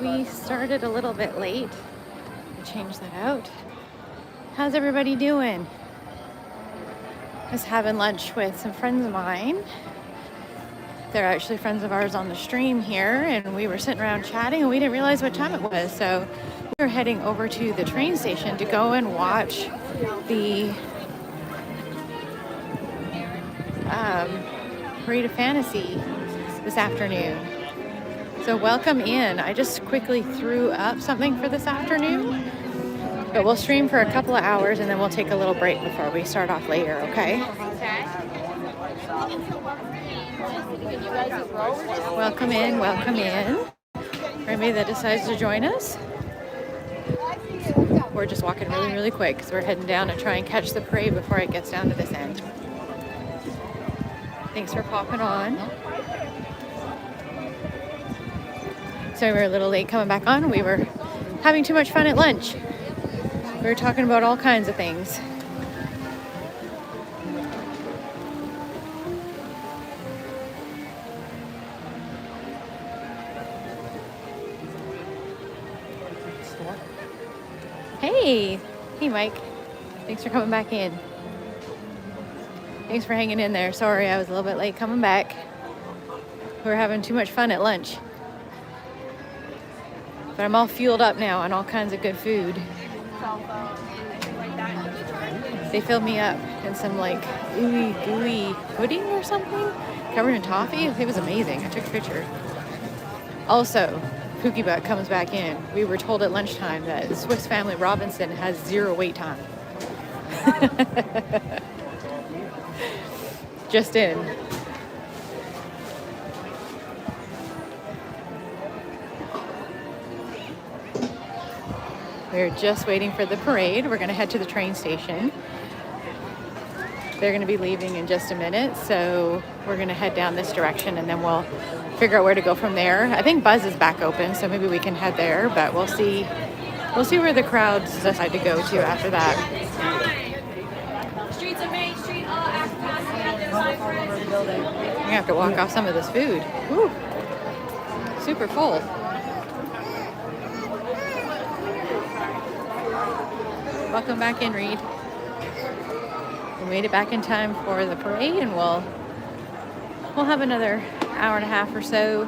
we started a little bit late. I changed that out. How's everybody doing? I was having lunch with some friends of mine. They're actually friends of ours on the stream here, and we were sitting around chatting and we didn't realize what time it was. So we were heading over to the train station to go and watch the Parade of Fantasy this afternoon. So welcome in. I just quickly threw up something for this afternoon, but we'll stream for a couple of hours and then we'll take a little break before we start off later, okay? Welcome in, welcome in. Anybody that decides to join us. We're just walking really, really quick because we're heading down to try and catch the parade before it gets down to this end. Thanks for popping on. So we were a little late coming back on. We were having too much fun at lunch. We were talking about all kinds of things. Hey Mike. Thanks for coming back in. Thanks for hanging in there. Sorry, I was a little bit late coming back. We were having too much fun at lunch. But I'm all fueled up now on all kinds of good food. They filled me up in some like ooey gooey pudding or something covered in toffee. It was amazing. I took a picture. Also, Pookie Butt comes back in. We were told at lunchtime that Swiss Family Robinson has 0 wait time. Just in. We're just waiting for the parade. We're going to head to the train station. They're going to be leaving in just a minute, so we're going to head down this direction and then we'll figure out where to go from there. I think Buzz is back open, so maybe we can head there, but we'll see. We'll see where the crowds decide to go to after that. Streets of Main Street, We're going to have to walk off some of this food. Woo. Super full. Welcome back in, Reed. We made it back in time for the parade, and we'll have another hour and a half or so,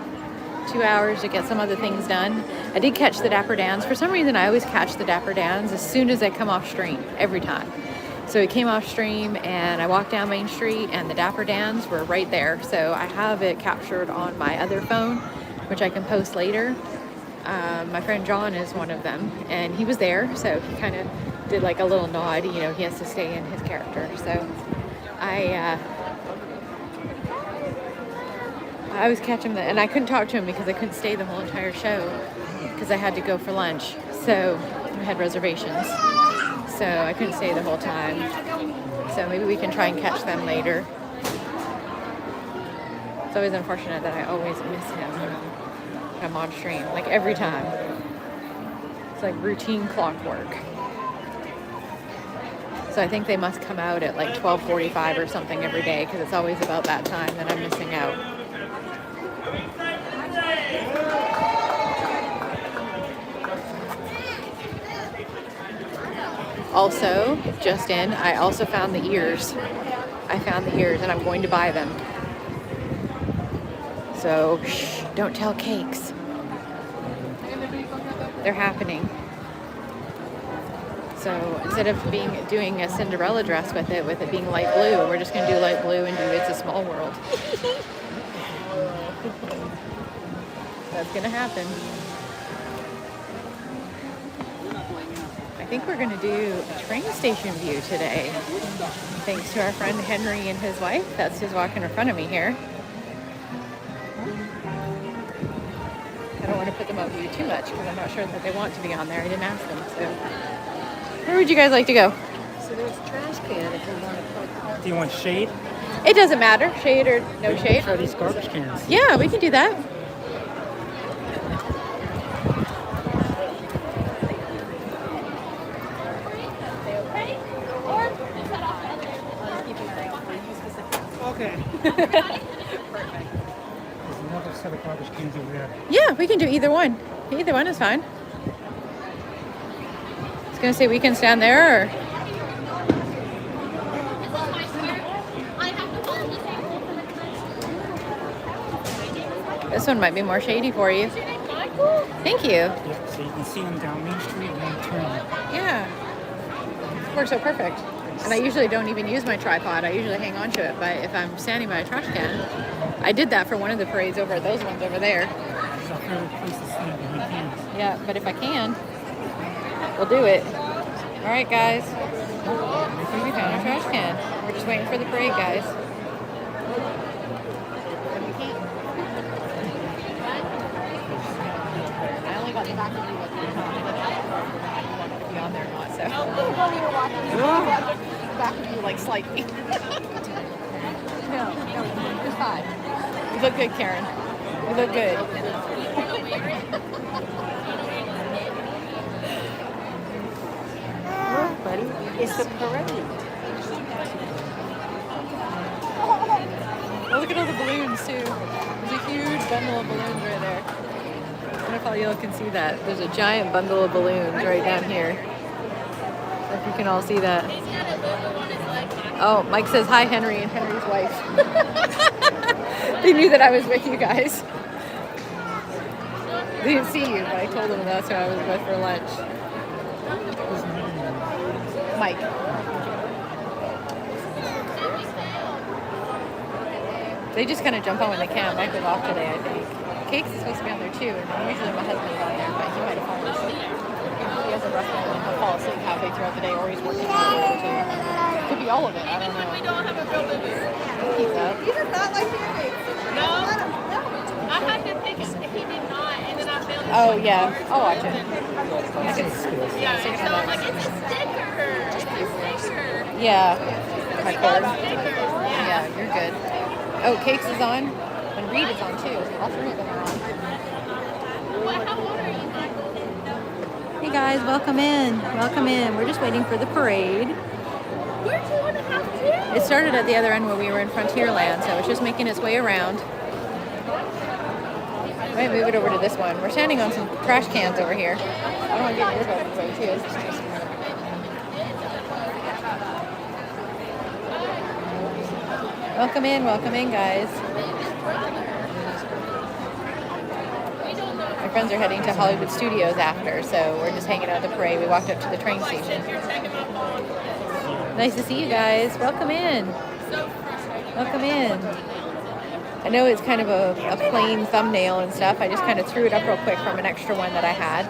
2 hours to get some other things done. I did catch the Dapper Dans. For some reason, I always catch the Dapper Dans as soon as I come off stream, every time. So it came off stream, and I walked down Main Street, and the Dapper Dans were right there. So I have it captured on my other phone, which I can post later. My friend John is one of them, and he was there, so he kind of did like a little nod. You know, he has to stay in his character. So I was catching and I couldn't talk to him because I couldn't stay the whole entire show because I had to go for lunch. So I had reservations, so I couldn't stay the whole time. So maybe we can try and catch them later. It's always unfortunate that I always miss him when I'm on stream, like every time. It's like routine clockwork. So I think they must come out at like 12:45 or something every day because it's always about that time that I'm missing out. Also, just in, I also found the ears. I found the ears and I'm going to buy them. So, shh, don't tell Cakes. They're happening. So instead of doing a Cinderella dress with it being light blue, we're just going to do light blue and do It's a Small World. That's going to happen. I think we're going to do a train station view today. Thanks to our friend Henry and his wife. That's who's walking in front of me here. I don't want to put them out view too much because I'm not sure that they want to be on there. I didn't ask them, so. Where would you guys like to go? So there's a trash can if you want to put. Do you want shade? It doesn't matter, shade or no shade. Try these garbage cans. Yeah, we can do that. Okay. Perfect. There's another set of garbage cans over there. Yeah, we can do either one. Either one is fine. I was gonna say we can stand there, or this one might be more shady for you. Thank you. Yeah, so you can see them down Main Street and then turn. Yeah. Works out perfect. And I usually don't even use my tripod. I usually hang on to it. But if I'm standing by a trash can, I did that for one of the parades over at those ones over there. It's a favorite place to stand behind cans. Yeah, but if I can, we'll do it. All right, guys. We found a trash can. We're just waiting for the parade, guys. I only got the back of you with me. Be on there or not, so. Back of you like slightly. No, it's fine. You look good, Karen. You look good. Look, buddy, it's a parade. Oh, look at all the balloons too. There's a huge bundle of balloons right there. I don't know if all y'all can see that. There's a giant bundle of balloons right down here. If you can all see that. Oh, Mike says hi, Henry, and Henry's wife. They knew that I was with you guys. They didn't see you, but I told them that's who I was with for lunch. Mike. They just kind of jump on when they can. Mike was off today, I think. Cakes is supposed to be on there too, and usually my husband's on there, but he might have fallen asleep. He has a rough one, and he'll fall asleep halfway throughout the day, or he's working on it too. Could be all of it, I don't know. We don't have a real baby. Keep up. He does not like pancakes. No. I had to think he did not, and then I failed. Oh yeah, I'll watch it. Yeah, so I'm like, it's a sticker. It's a sticker. Yeah, my cord. Stickers. Yeah. Yeah, you're good. Oh, Cakes is on, and Reed is on too. All three of them are on. What? How old are you, Michael? Hey guys, welcome in. Welcome in. We're just waiting for the parade. We're 2.5 too. It started at the other end where we were in Frontierland, so it's just making its way around. I might move it over to this one. We're standing on some trash cans over here. I don't want to get your boat in the way too. Welcome in, guys. My friends are heading to Hollywood Studios after, so we're just hanging out at the parade. We walked up to the train station. Nice to see you guys. Welcome in. Welcome in. I know it's kind of a plain thumbnail and stuff. I just kind of threw it up real quick from an extra one that I had.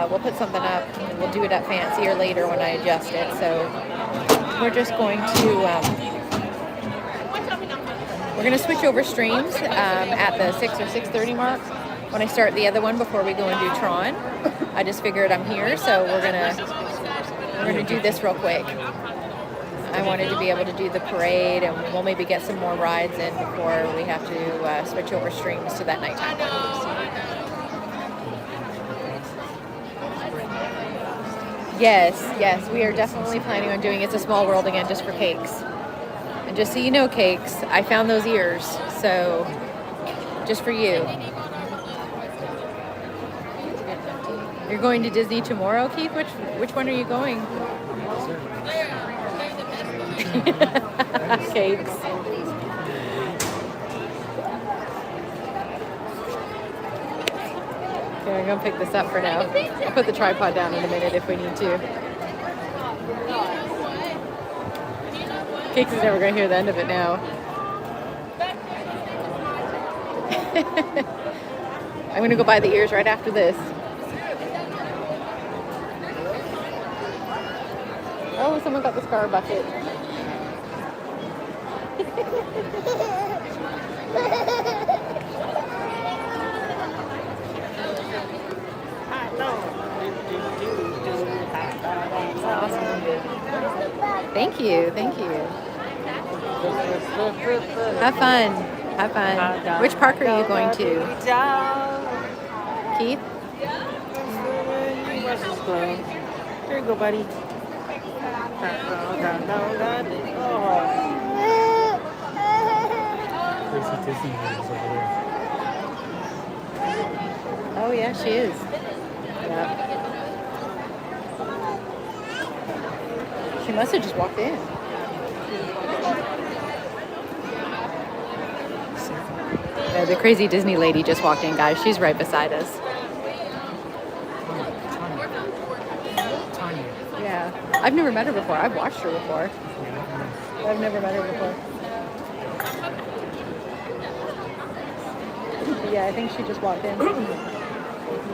We'll put something up. And we'll do it up fancier later when I adjust it. So we're just going to we're going to switch over streams at the 6 or 6:30 mark when I start the other one before we go and do Tron. I just figured I'm here, so we're gonna do this real quick. I wanted to be able to do the parade, and we'll maybe get some more rides in before we have to switch over streams to that nighttime one. Yes, we are definitely planning on doing It's a Small World again just for Cakes. And just so you know, Cakes, I found those ears, so just for you. You're going to Disney tomorrow, Keith? Which one are you going? Cakes. Okay, I'm gonna pick this up for now. I'll put the tripod down in a minute if we need to. Cakes is never gonna hear the end of it now. I'm gonna go buy the ears right after this. Oh, someone got the scar bucket. Thank you. Have fun. Which park are you going to? Keith? There you go, buddy. Oh yeah, she is. Yeah. She must have just walked in. Yeah, the crazy Disney lady just walked in, guys. She's right beside us. Tanya. Yeah. I've never met her before. I've watched her before. Yeah, I've never met her before. Yeah, I think she just walked in.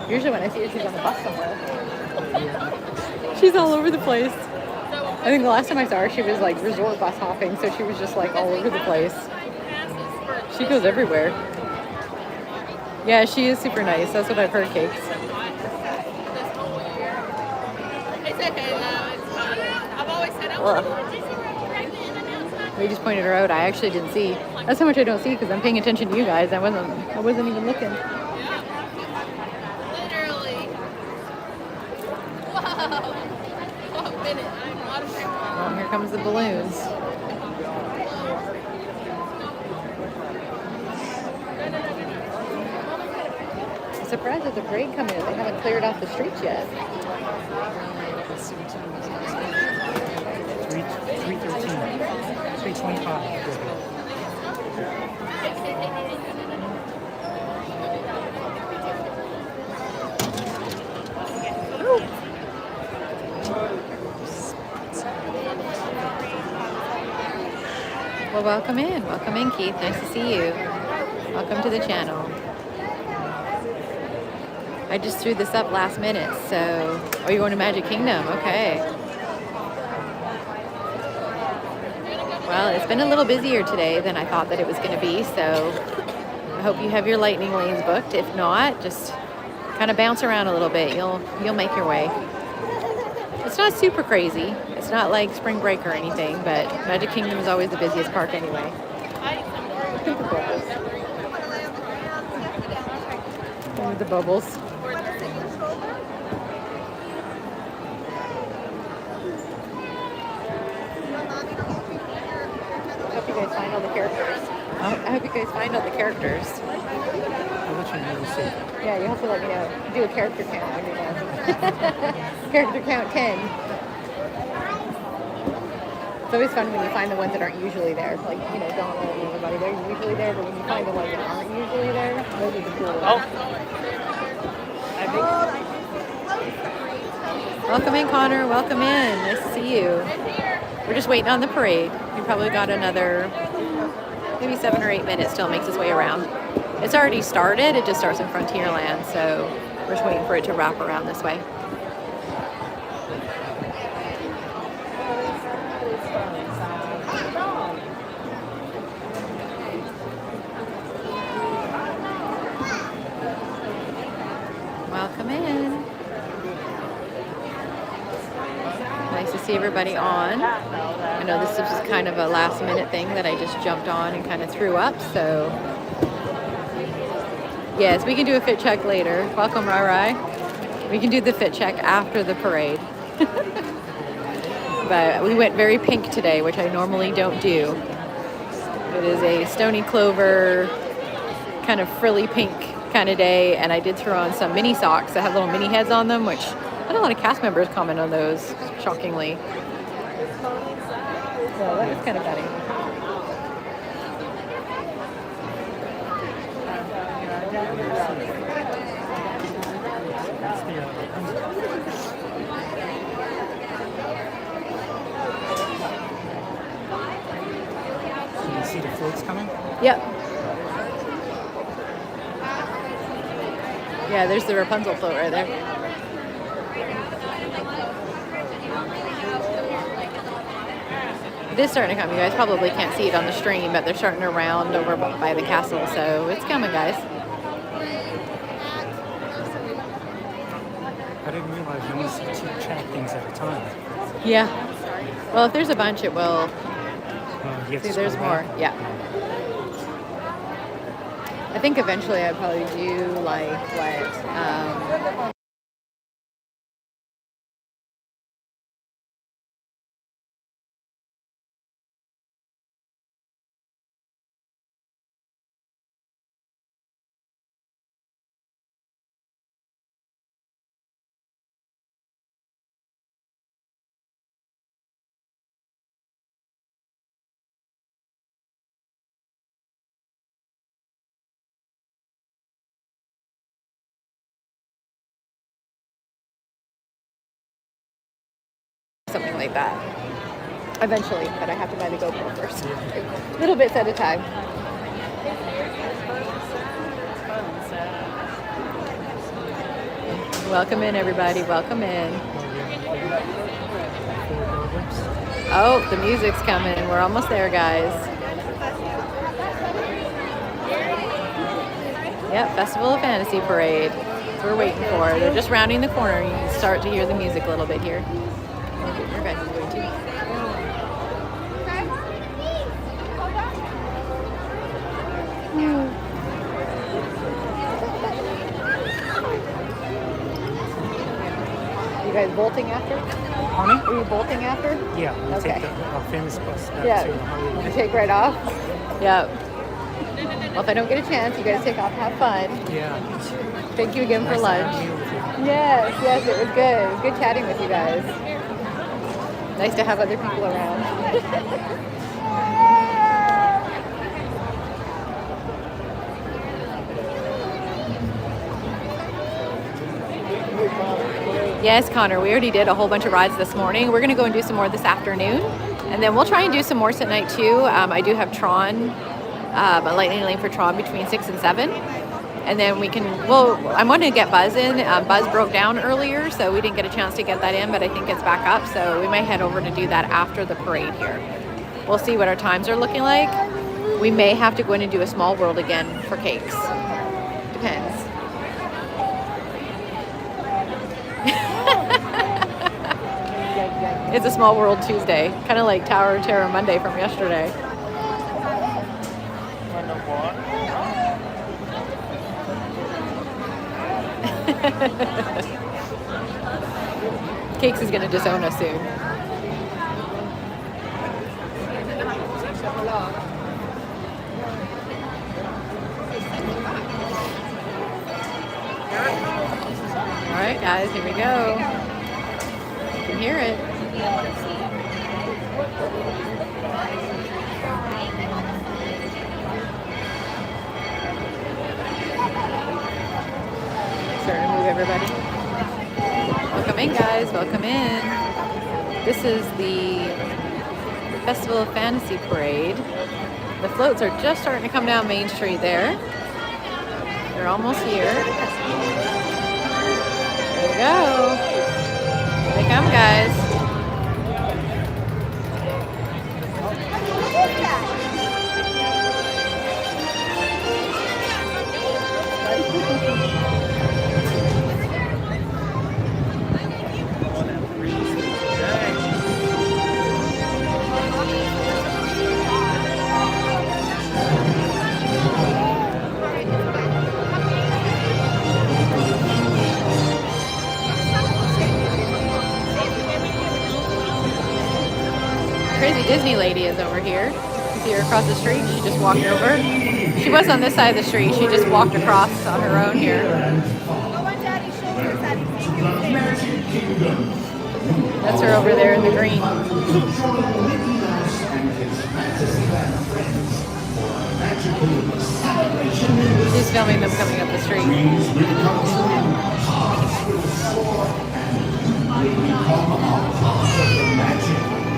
Usually when I see her, she's on the bus somewhere. She's all over the place. I think the last time I saw her, she was like resort bus hopping, so she was just like all over the place. She goes everywhere. Yeah, she is super nice. That's what I've heard, Cakes. It's okay though. It's fine. I've always said I Ugh. want to pregnant and announced We just pointed her out. I actually didn't see. That's how much I don't see because I'm paying attention to you guys. I wasn't even looking. literally. Whoa. Oh, minute. I'm not a pregnant. Well, here comes the balloons. I'm surprised there's a parade coming in. They haven't cleared off the streets yet. 313, 325. Well, welcome in. Welcome in, Keith. Nice to see you. Welcome to the channel. I just threw this up last minute, so... Oh, you're going to Magic Kingdom? Okay. Well, it's been a little busier today than I thought that it was going to be, so I hope you have your lightning lanes booked. If not, just kind of bounce around a little bit. You'll make your way. It's not super crazy. It's not like spring break or anything, but Magic Kingdom is always the busiest park anyway. The bubbles. I hope you guys find all the characters. I hope you guys find all the characters. I'll let you know to see. Yeah, you have to let me know. Do a character count when you're done. Character count 10. It's always fun when you find the ones that aren't usually there. Like, you know, Donald and everybody, they're usually there, but when you find the ones that aren't usually there, those are the cool ones. Welcome in, Connor. Welcome in. Nice to see you. We're just waiting on the parade. We probably got another maybe 7 or 8 minutes till it makes its way around. It's already started. It just starts in Frontierland, so we're just waiting for it to wrap around this way. Welcome in. Nice to see everybody on. I know this is just kind of a last minute thing that I just jumped on and kind of threw up, so yes, we can do a fit check later. Welcome, Rai. We can do the fit check after the parade. But we went very pink today, which I normally don't do. It is a stony clover, kind of frilly pink kind of day, and I did throw on some mini socks that have little mini heads on them, which I had a lot of cast members comment on those, shockingly. So that was kind of funny. Can you see the floats coming? Yep. Yeah, there's the Rapunzel float right there. It is starting to come. You guys probably can't see it on the stream, but they're starting to round over by the castle, so it's coming, guys. I didn't realize you only see 2 chat things at a time. Yeah. Well, if there's a bunch, it will. You have See, to there's scroll more. down. Yeah. I think eventually I'd probably do like what something like that. Eventually, but I have to buy the GoPro first. Little bits at a time. Welcome in, everybody. Welcome in. Oh, the music's coming. We're almost there, guys. Yep, Festival of Fantasy Parade. That's what we're waiting for. They're just rounding the corner. You can start to hear the music a little bit here. Your guys is way too. You guys bolting after? Honey? Are you bolting after? Yeah, we'll Okay. take our famous bus back Yeah. to Hollywood. You take right off? Yep. Well, if I don't get a chance, you guys take off. Have fun. Yeah. Thank you again for Nice to lunch. have you with you. Yes, it was good. It was good chatting with you guys. Nice to have other people around. Yes, Connor, we already did a whole bunch of rides this morning. We're going to go and do some more this afternoon. And then we'll try and do some more tonight too. I do have Tron, a lightning lane for Tron between 6 and 7. And then we can, well, I wanted to get Buzz in. Buzz broke down earlier, so we didn't get a chance to get that in, but I think it's back up. So we might head over to do that after the parade here. We'll see what our times are looking like. We may have to go in and do a small world again for cakes. Depends. It's a small world Tuesday, kind of like Tower of Terror Monday from yesterday. Cakes is going to disown us soon. All right, guys, here we go. You can hear it. Starting to move, everybody. Welcome in, guys. Welcome in. This is the Festival of Fantasy Parade. The floats are just starting to come down Main Street there. They're almost here. There we go. Here they come, guys. Crazy Disney lady is over here. You see her across the street? She just walked over. She was on this side of the street. She just walked across on her own here. That's her over there in the green. She's filming them coming up the street.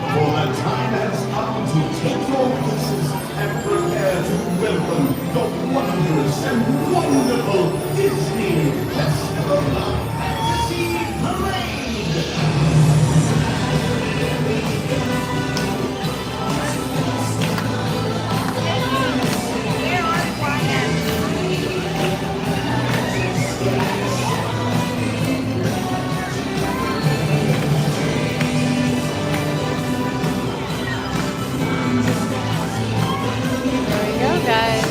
For the time has come to take your places and prepare to welcome the wondrous and wonderful Disney Festival of Fantasy Parade! Guys.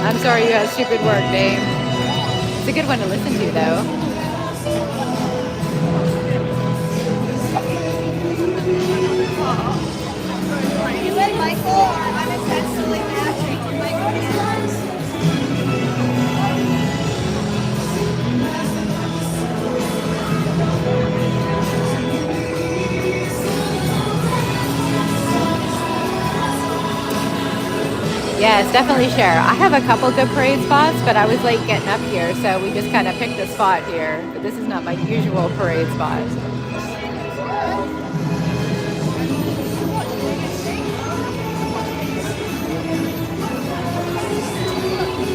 I'm sorry you had stupid work, Dave. It's a good one to listen to, though. You and Michael are unintentionally matching. Yes, definitely share. I have a couple good parade spots, but I was late getting up here, so we just kind of picked a spot here. But this is not my usual parade spot.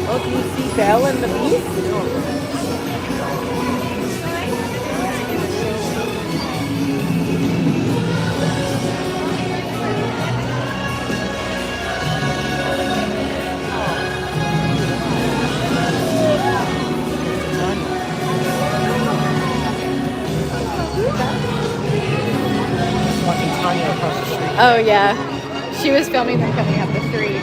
Oh, do you see Belle and the Beast? Walking Tanya across the street. Oh yeah, she was filming them coming up the street.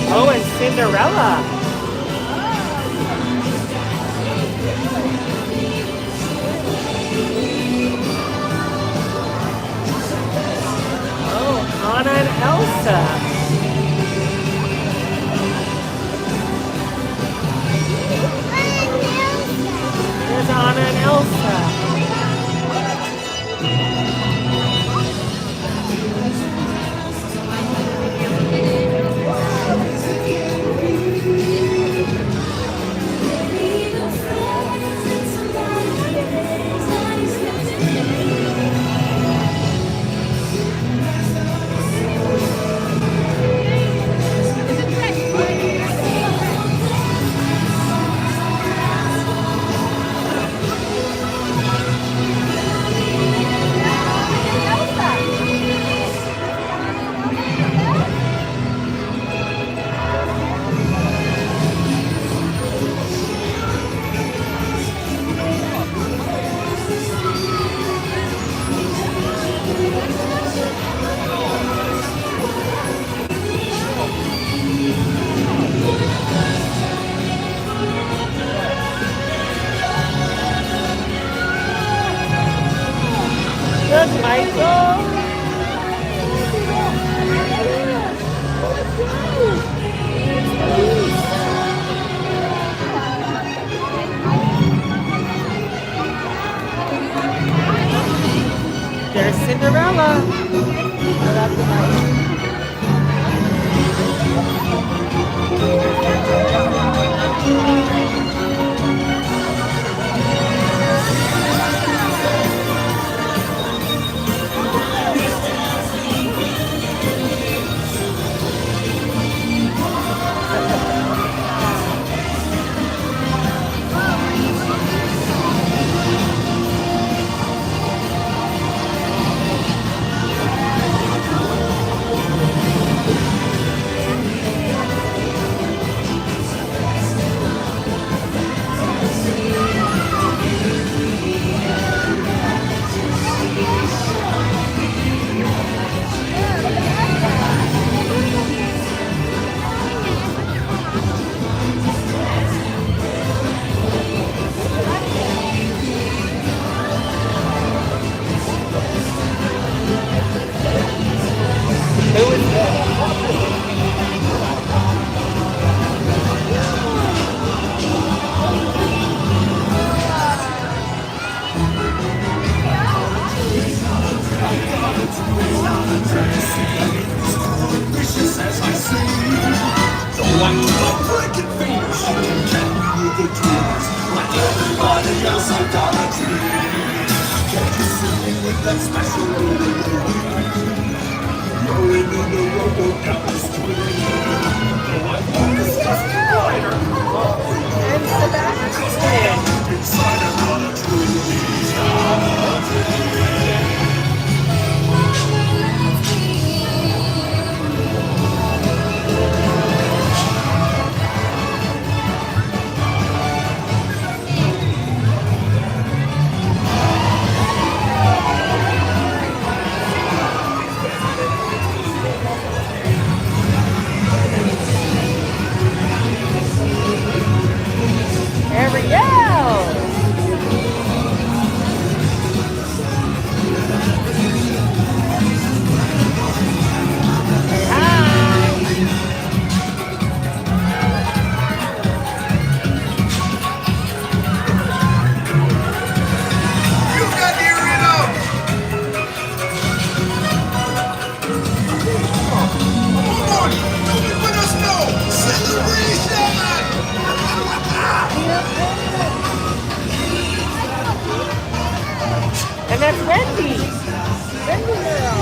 Oh, and Cinderella. Oh, Anna and Elsa. There's Anna and Elsa. Look, Michael. There's Cinderella. And that's Wendy. Wendy girl.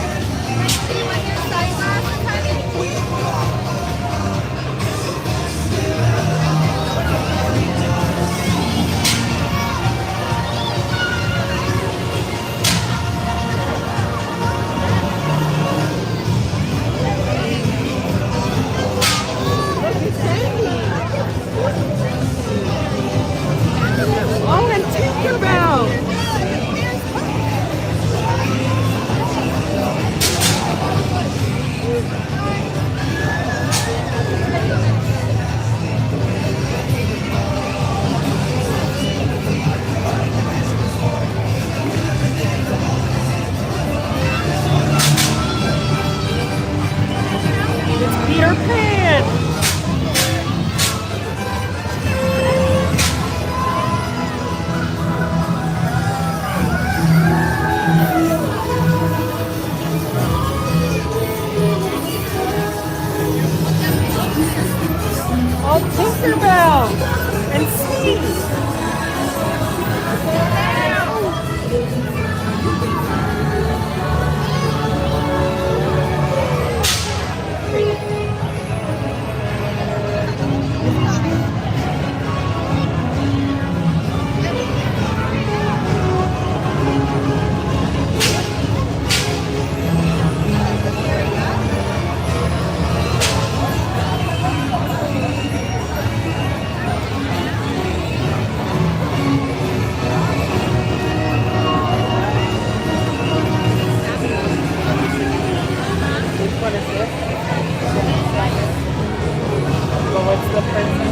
Oh, and Tinkerbell. It's Peter Pan. Oh, Tinkerbell and Steve. What is this? Well, what's the person?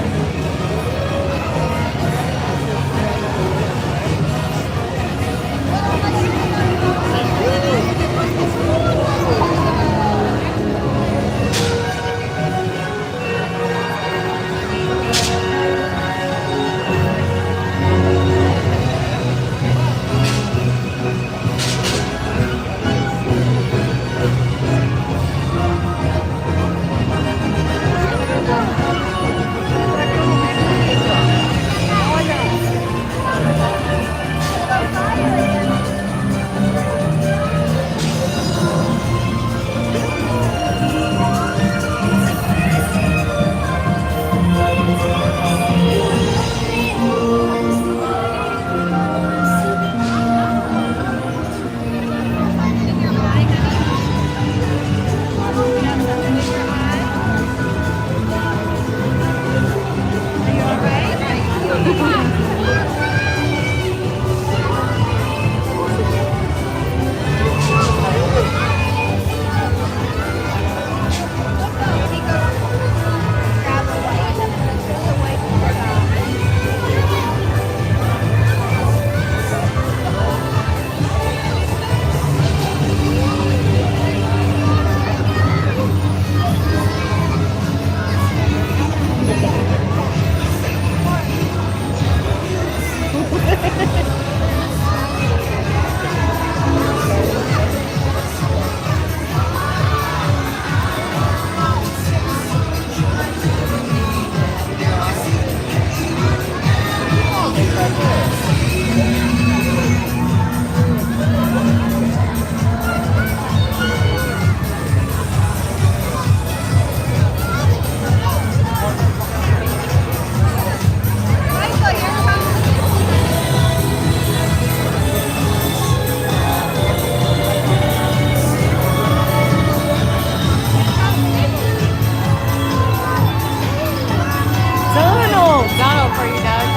Donald for you, Doug.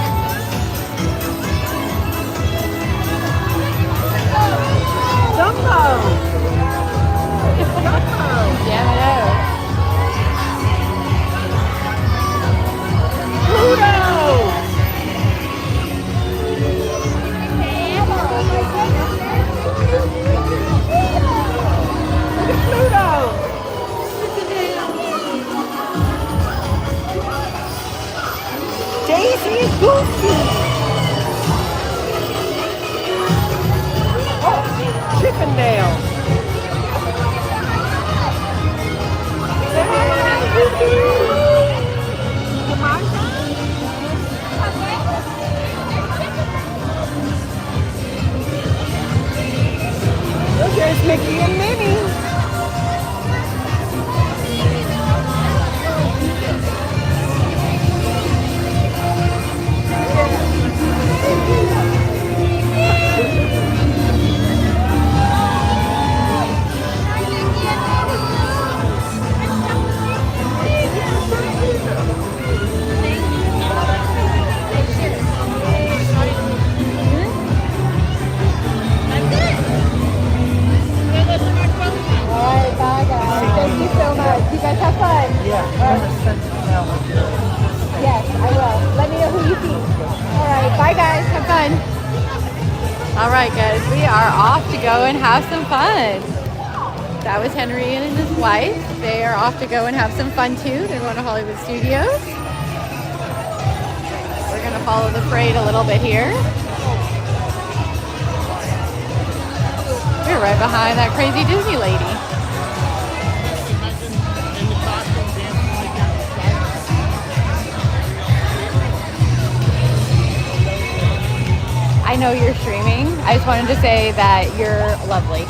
Dumbo. Yeah, I know. Pluto. Pluto. Daisy and Goofy. Oh, Chippendale. Hey, Goofy. All right, guys, we are off to go and have some fun. That was Henry and his wife. They are off to go and have some fun too. They're going to Hollywood Studios. We're going to follow the parade a little bit here. We're right behind that crazy Disney lady. I know you're streaming. I just wanted to say that you're lovely.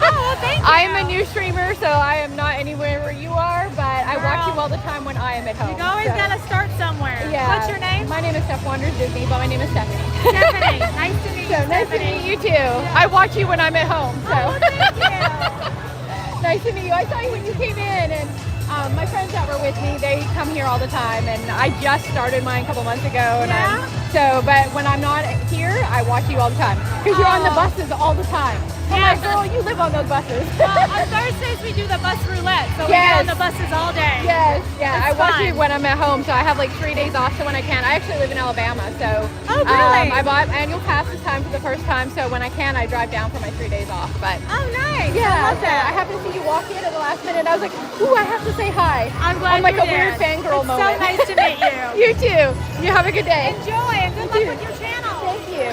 Oh, thank you. I am a new streamer, so I am not anywhere where you are, but I watch you all the time when I am at home. You always gotta start somewhere. Yeah. What's your name? My name is Steph Wanders Disney, but my name is Stephanie. Stephanie. Nice to meet you, So nice to Stephanie. meet you too. I watch you when I'm at home. So Oh, thank you. nice to meet you. I saw you when you came in, and my friends that were with me, they come here all the time, and I just started mine a couple months ago. And Yeah? but when I'm not here, I watch you all the time because you're on the buses all the time. I'm like, Yes. girl, you live on those buses. On Thursdays we do the bus roulette, so we Yes. get on the buses all day. Yes, yeah. I It's watch fun. it when I'm at home, so I have like 3 days off. So when I can, I actually live in Alabama, so Oh, really? I bought annual pass this time for the first time. So when I can, I drive down for my 3 days off. But Oh, nice. yeah, I love so I that. happened to see you walk in at the last minute. I was like, ooh, I have to say hi. I'm glad like you a weird did. fangirl It's moment. so nice to meet you. You too. You have a good day. Enjoy and good You too. luck with your channel. Thank you.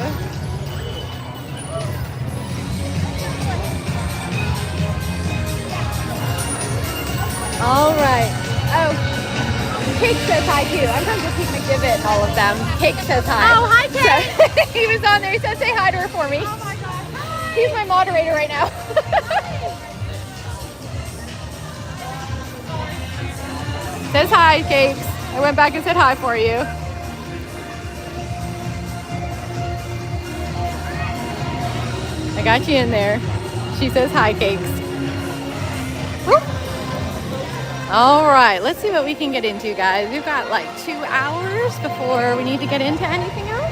All right. Oh, Cake says hi too. I'm friends with Pete McDivitt and all of them. Cake says hi. Oh, hi, Cake. So, he was on there. He said say hi to her for me. Oh my God. Hi. He's my moderator right now. Says hi, Cakes. I went back and said hi for you. I got you in there. She says hi, Cakes. Whoop. All right, let's see what we can get into, guys. We've got like 2 hours before we need to get into anything else.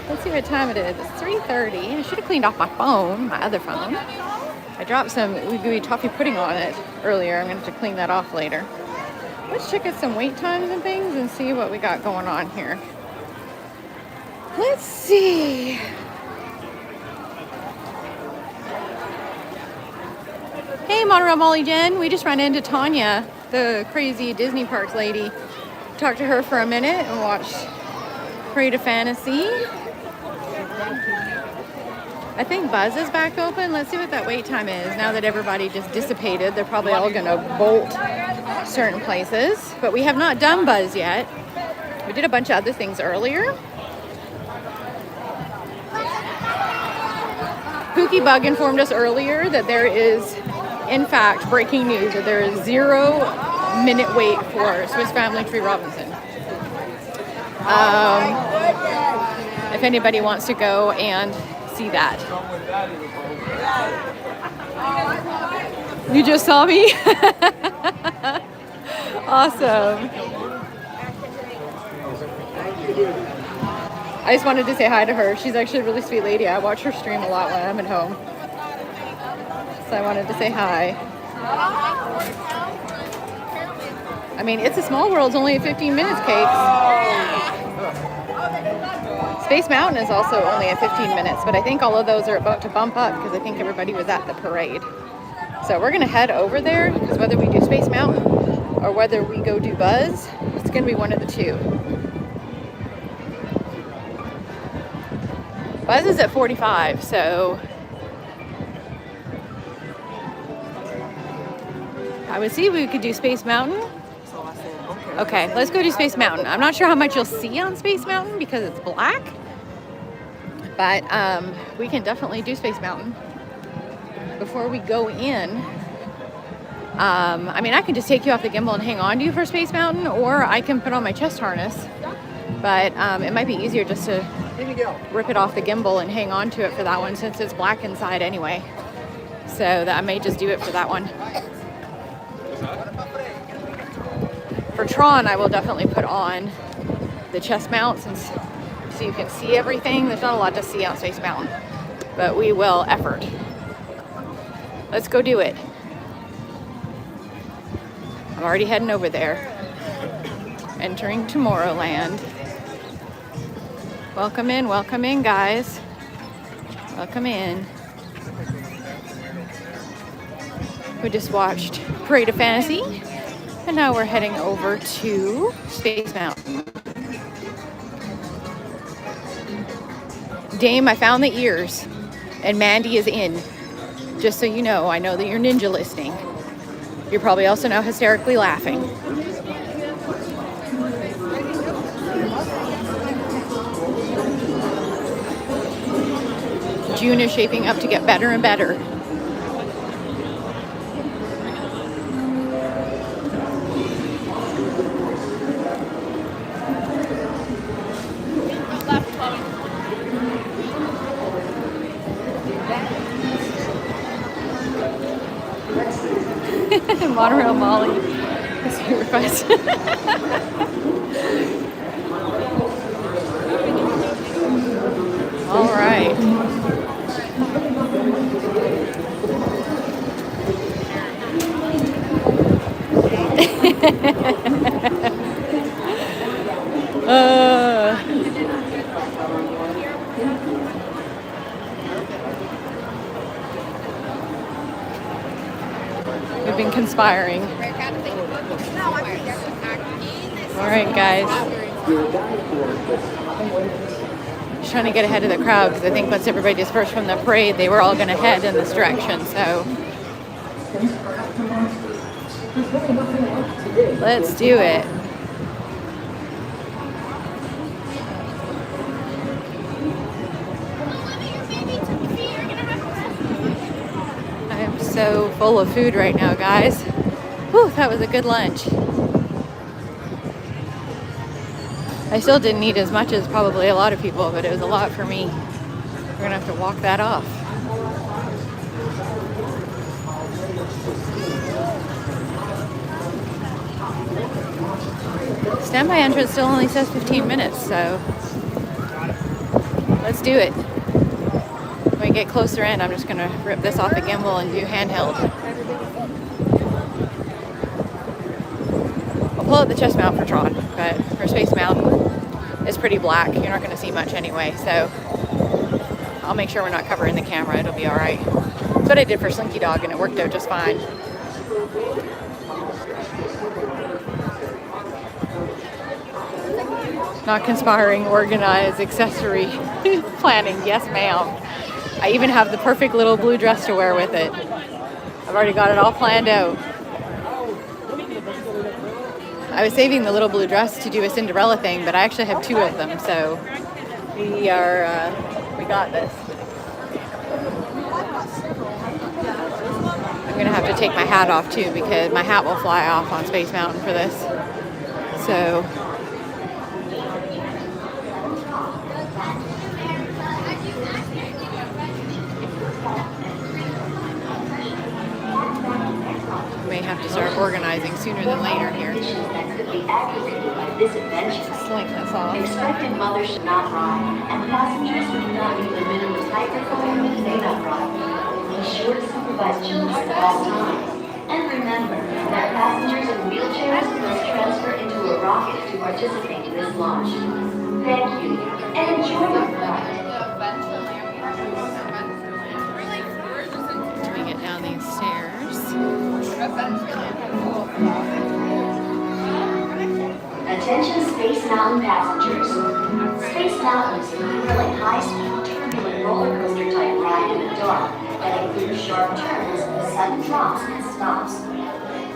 Let's see what time it is. It's 3:30. I should have cleaned off my phone, my other phone. I dropped some gooey toffee pudding on it earlier. I'm going to have to clean that off later. Let's check out some wait times and things and see what we got going on here. Let's see. Hey, Monorail Molly Jen. We just ran into Tanya, the crazy Disney Parks lady. Talked to her for a minute and watched Parade of Fantasy. I think Buzz is back open. Let's see what that wait time is. Now that everybody just dissipated, they're probably all going to bolt certain places. But we have not done Buzz yet. We did a bunch of other things earlier. Pookie Bug informed us earlier that there is, in fact, breaking news that there is 0-minute wait for Swiss Family Tree Robinson. If anybody wants to go and see that. You just saw me? Awesome. I just wanted to say hi to her. She's actually a really sweet lady. I watch her stream a lot when I'm at home. So I wanted to say hi. I mean, It's a Small World's only 15 minutes, Cakes. Space Mountain is also only at 15 minutes, but I think all of those are about to bump up because I think everybody was at the parade. So we're going to head over there because whether we do Space Mountain or whether we go do Buzz, it's going to be one of the two. Buzz is at 45, so I would see if we could do Space Mountain. Okay, let's go do Space Mountain. I'm not sure how much you'll see on Space Mountain because it's black, but we can definitely do Space Mountain. Before we go in, I mean, I can just take you off the gimbal and hang on to you for Space Mountain, or I can put on my chest harness, but it might be easier just to rip it off the gimbal and hang on to it for that one since it's black inside anyway. So that I may just do it for that one. For Tron, I will definitely put on the chest mount so you can see everything. There's not a lot to see on Space Mountain, but we will effort. Let's go do it. I'm already heading over there. Entering Tomorrowland. Welcome in, guys. Welcome in. We just watched Parade of Fantasy, and now we're heading over to Space Mountain. Dame, I found the ears, and Mandy is in. Just so you know, I know that you're ninja listening. You're probably also now hysterically laughing. June is shaping up to get better and better. Monorail Molly is your request. All right. We've been conspiring. All right, guys. Just trying to get ahead of the crowd because I think once everybody dispersed from the parade, they were all going to head in this direction. So let's do it. I am so full of food right now, guys. Whew, that was a good lunch. I still didn't eat as much as probably a lot of people, but it was a lot for me. We're gonna have to walk that off. Standby entrance still only says 15 minutes, so let's do it. When we get closer in, I'm just gonna rip this off the gimbal and do handheld. I'll pull out the chest mount for Tron, but for Space Mountain, it's pretty black. You're not gonna see much anyway, so I'll make sure we're not covering the camera. It'll be all right. That's what I did for Slinky Dog, and it worked out just fine. Not conspiring, organized, accessory planning. Yes, ma'am. I even have the perfect little blue dress to wear with it. I've already got it all planned out. I was saving the little blue dress to do a Cinderella thing, but I actually have two of them, so we got this. I'm gonna have to take my hat off too because my hat will fly off on Space Mountain for this. So may have to start organizing sooner than later here. Just link this off. Expected mothers should not ride, and passengers who do not meet the minimum height requirement may not ride. Be sure to supervise children at all times. And remember that passengers in wheelchairs must transfer into a rocket to participate in this launch. Thank you, and enjoy your flight. We get down these stairs. Attention Space Mountain passengers. Space Mountain is a thrilling high-speed, turbulent roller coaster type ride in the dark that includes sharp turns, sudden drops, and stops.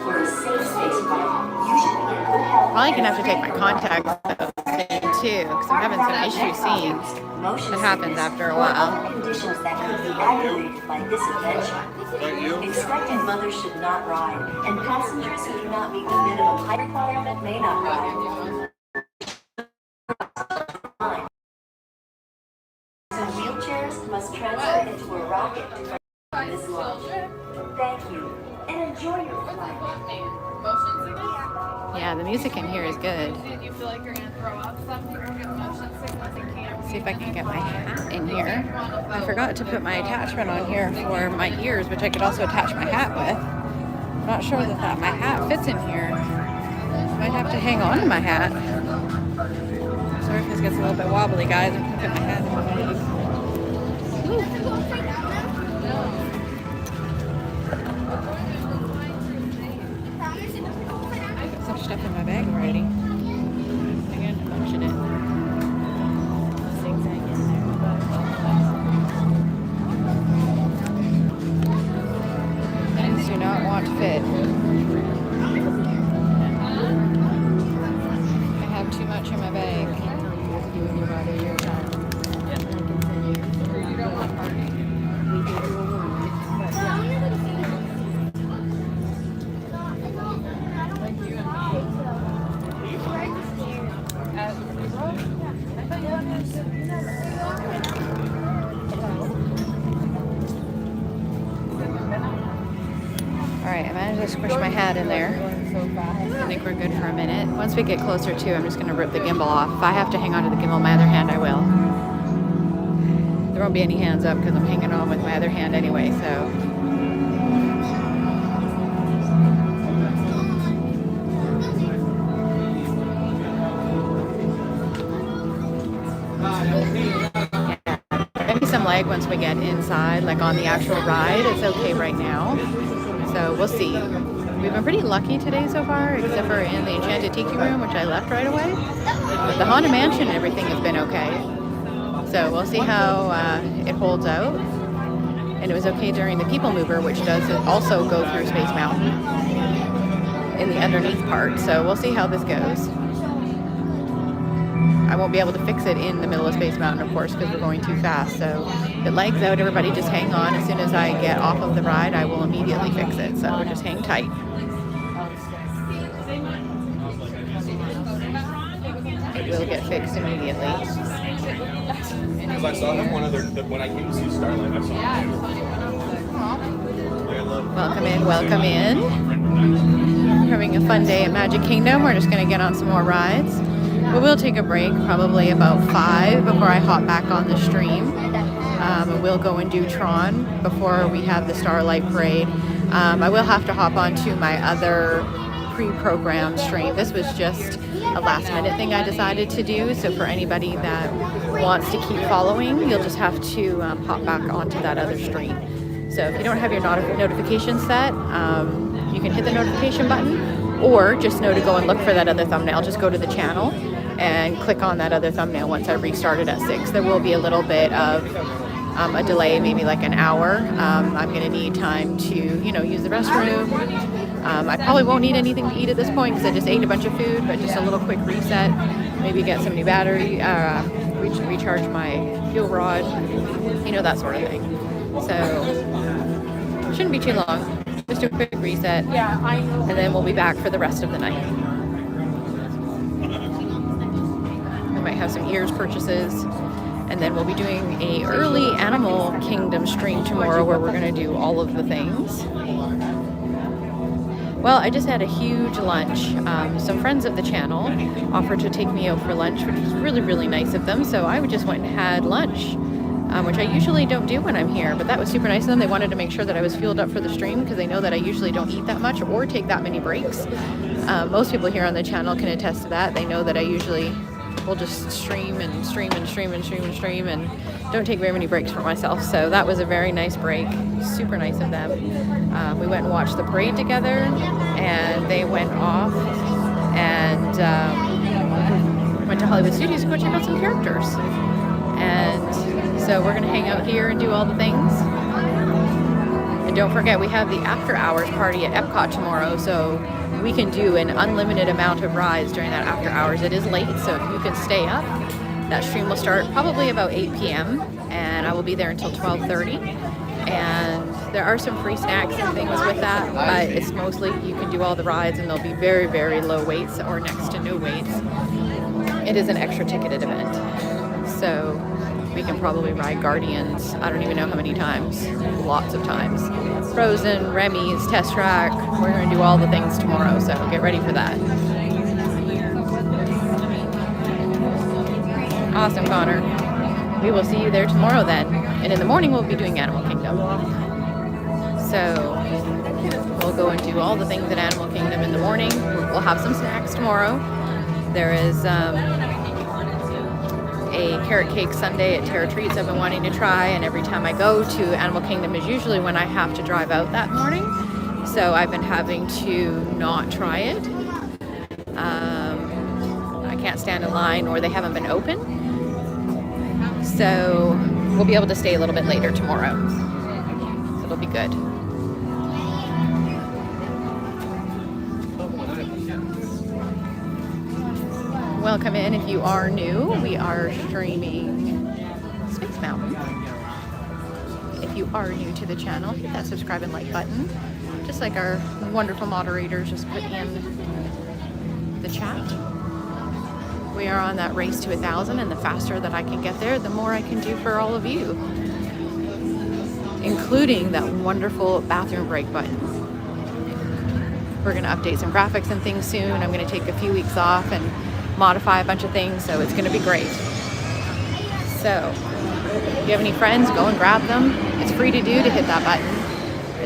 For a safe space flight, you should be in good health. Probably gonna have to take my contacts in too, because I'm having some issues seeing. It happens after a while. Conditions that could be aggravated by this adventure. Expected mothers should not ride, and passengers who do not meet the minimum height requirement may not ride. And wheelchairs must transfer into a rocket to participate in this launch. Thank you, and enjoy your flight. Yeah, the music in here is good. Did you feel like you're gonna throw up something or get motion sickness and can't? See if I can get my hat in here. I forgot to put my attachment on here for my ears, which I could also attach my hat with. I'm not sure that my hat fits in here. Might have to hang on to my hat. surface gets a little bit wobbly, guys. I'm gonna put my hand in my bag. Got some stuff in my bag already. Again, punching it. Zigzag in there. Things do not want to fit. I have too much in my bag. Alright, I managed to squish my hat in there. I think we're good for a minute. Once we get closer to, I'm just going to rip the gimbal off. If I have to hang on to the gimbal with my other hand, I will. There won't be any hands up because I'm hanging on with my other hand anyway, so. Maybe some lag once we get inside, like on the actual ride. It's okay right now. So we'll see. We've been pretty lucky today so far, except for in the Enchanted Tiki Room, which I left right away. But the Haunted Mansion and everything has been okay. So we'll see how it holds out. And it was okay during the People Mover, which does also go through Space Mountain in the underneath part. So we'll see how this goes. I won't be able to fix it in the middle of Space Mountain, of course, because we're going too fast. So if it lags out, everybody just hang on. As soon as I get off of the ride, I will immediately fix it. So just hang tight. It will get fixed immediately. Because I saw him when I came to see Starlight, I saw him. Welcome in, welcome in. We're having a fun day at Magic Kingdom. We're just going to get on some more rides. But we'll take a break, probably about 5 before I hop back on the stream. And we'll go and do Tron before we have the Starlight Parade. I will have to hop onto my other pre-programmed stream. This was just a last-minute thing I decided to do. So for anybody that wants to keep following, you'll just have to hop back onto that other stream. So if you don't have your notifications set, you can hit the notification button, or just know to go and look for that other thumbnail. Just go to the channel and click on that other thumbnail once I restart it at 6. There will be a little bit of a delay, maybe like an hour. I'm going to need time to, use the restroom. I probably won't need anything to eat at this point because I just ate a bunch of food, but just a little quick reset. Maybe get some new battery, recharge my fuel rod, that sort of thing. So, shouldn't be too long. Just do a quick reset, and then we'll be back for the rest of the night. We might have some ears purchases, and then we'll be doing a early Animal Kingdom stream tomorrow where we're going to do all of the things. Well, I just had a huge lunch. Some friends of the channel offered to take me out for lunch, which was really, really nice of them. So I just went and had lunch, which I usually don't do when I'm here. But that was super nice of them. They wanted to make sure that I was fueled up for the stream because they know that I usually don't eat that much or take that many breaks. Most people here on the channel can attest to that. They know that I usually will just stream and don't take very many breaks for myself. So that was a very nice break. Super nice of them. We went and watched the parade together, and they went off and went to Hollywood Studios to go check out some characters. And so we're going to hang out here and do all the things. And don't forget, we have the after hours party at Epcot tomorrow, so we can do an unlimited amount of rides during that after hours. It is late, so if you can stay up, that stream will start probably about 8 p.m. and I will be there until 12:30. And there are some free snacks and things with that, but it's mostly you can do all the rides, and they'll be very, very low waits or next to no waits. It is an extra ticketed event, so we can probably ride Guardians, I don't even know how many times, lots of times. Frozen, Remy's, Test Track, we're going to do all the things tomorrow, so get ready for that. Awesome, Connor. We will see you there tomorrow then. And in the morning, we'll be doing Animal Kingdom. So we'll go and do all the things at Animal Kingdom in the morning. We'll have some snacks tomorrow. There is a carrot cake sundae at Terra Treats I've been wanting to try, and every time I go to Animal Kingdom is usually when I have to drive out that morning. So I've been having to not try it. I can't stand in line, or they haven't been open. So we'll be able to stay a little bit later tomorrow. It'll be good. Welcome in if you are new. We are streaming Space Mountain. If you are new to the channel, hit that subscribe and like button. Just like our wonderful moderators just put in the chat. We are on that race to 1,000, and the faster that I can get there, the more I can do for all of you. Including that wonderful bathroom break button. We're going to update some graphics and things soon. I'm going to take a few weeks off and modify a bunch of things, so it's going to be great. So, if you have any friends, go and grab them. It's free to do, to hit that button.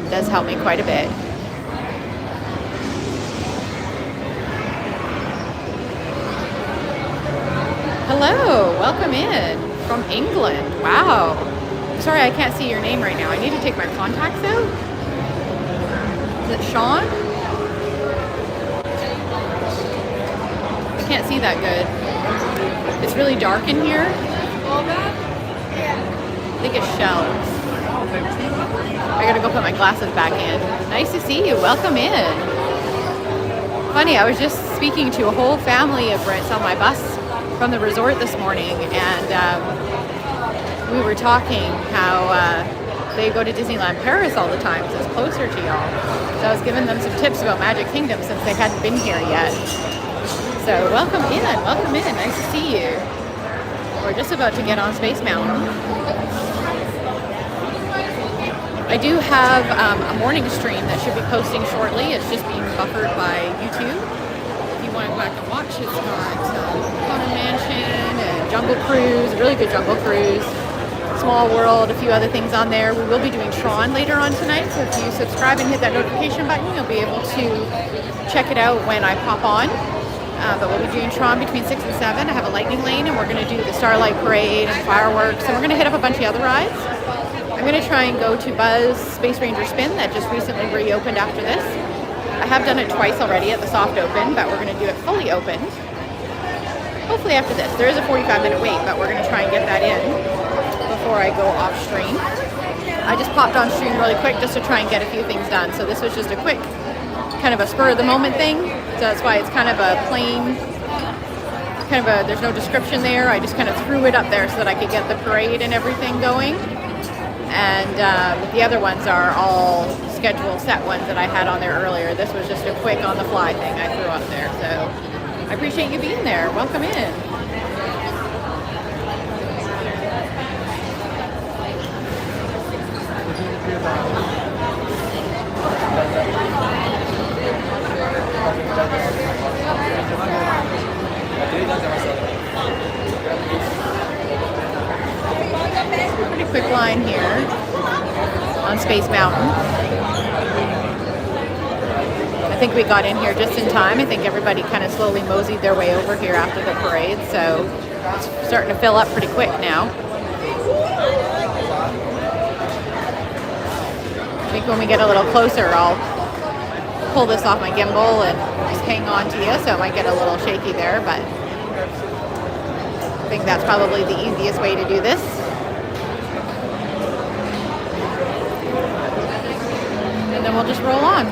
It does help me quite a bit. Hello, welcome in from England. Wow. Sorry, I can't see your name right now. I need to take my contacts out. Is it Sean? I can't see that good. It's really dark in here. I think it's shells. I gotta go put my glasses back in. Nice to see you. Welcome in. Funny, I was just speaking to a whole family of Brits on my bus from the resort this morning, and we were talking how they go to Disneyland Paris all the time, so it's closer to y'all. So I was giving them some tips about Magic Kingdom since they hadn't been here yet. So welcome in, nice to see you. We're just about to get on Space Mountain. I do have a morning stream that should be posting shortly. It's just being buffered by YouTube. If you want to go back and watch, it's got Haunted Mansion and Jungle Cruise, a really good Jungle Cruise, Small World, a few other things on there. We will be doing Tron later on tonight, so if you subscribe and hit that notification button, you'll be able to check it out when I pop on. But we'll be doing Tron between 6 and 7. I have a lightning lane, and we're going to do the Starlight Parade and fireworks, and we're going to hit up a bunch of other rides. I'm going to try and go to Buzz Space Ranger Spin that just recently reopened after this. I have done it twice already at the soft open, but we're going to do it fully opened. Hopefully after this. There is a 45-minute wait, but we're going to try and get that in before I go off stream. I just popped on stream really quick just to try and get a few things done. So this was just a quick kind of a spur of the moment thing. So that's why it's kind of a plain, there's no description there. I just kind of threw it up there so that I could get the parade and everything going. And the other ones are all scheduled set ones that I had on there earlier. This was just a quick on the fly thing I threw up there. So I appreciate you being there. Welcome in. Pretty quick line here on Space Mountain. I think we got in here just in time. I think everybody kind of slowly moseyed their way over here after the parade, so it's starting to fill up pretty quick now. I think when we get a little closer, I'll pull this off my gimbal and just hang on to you, so it might get a little shaky there, but I think that's probably the easiest way to do this. And then we'll just roll on.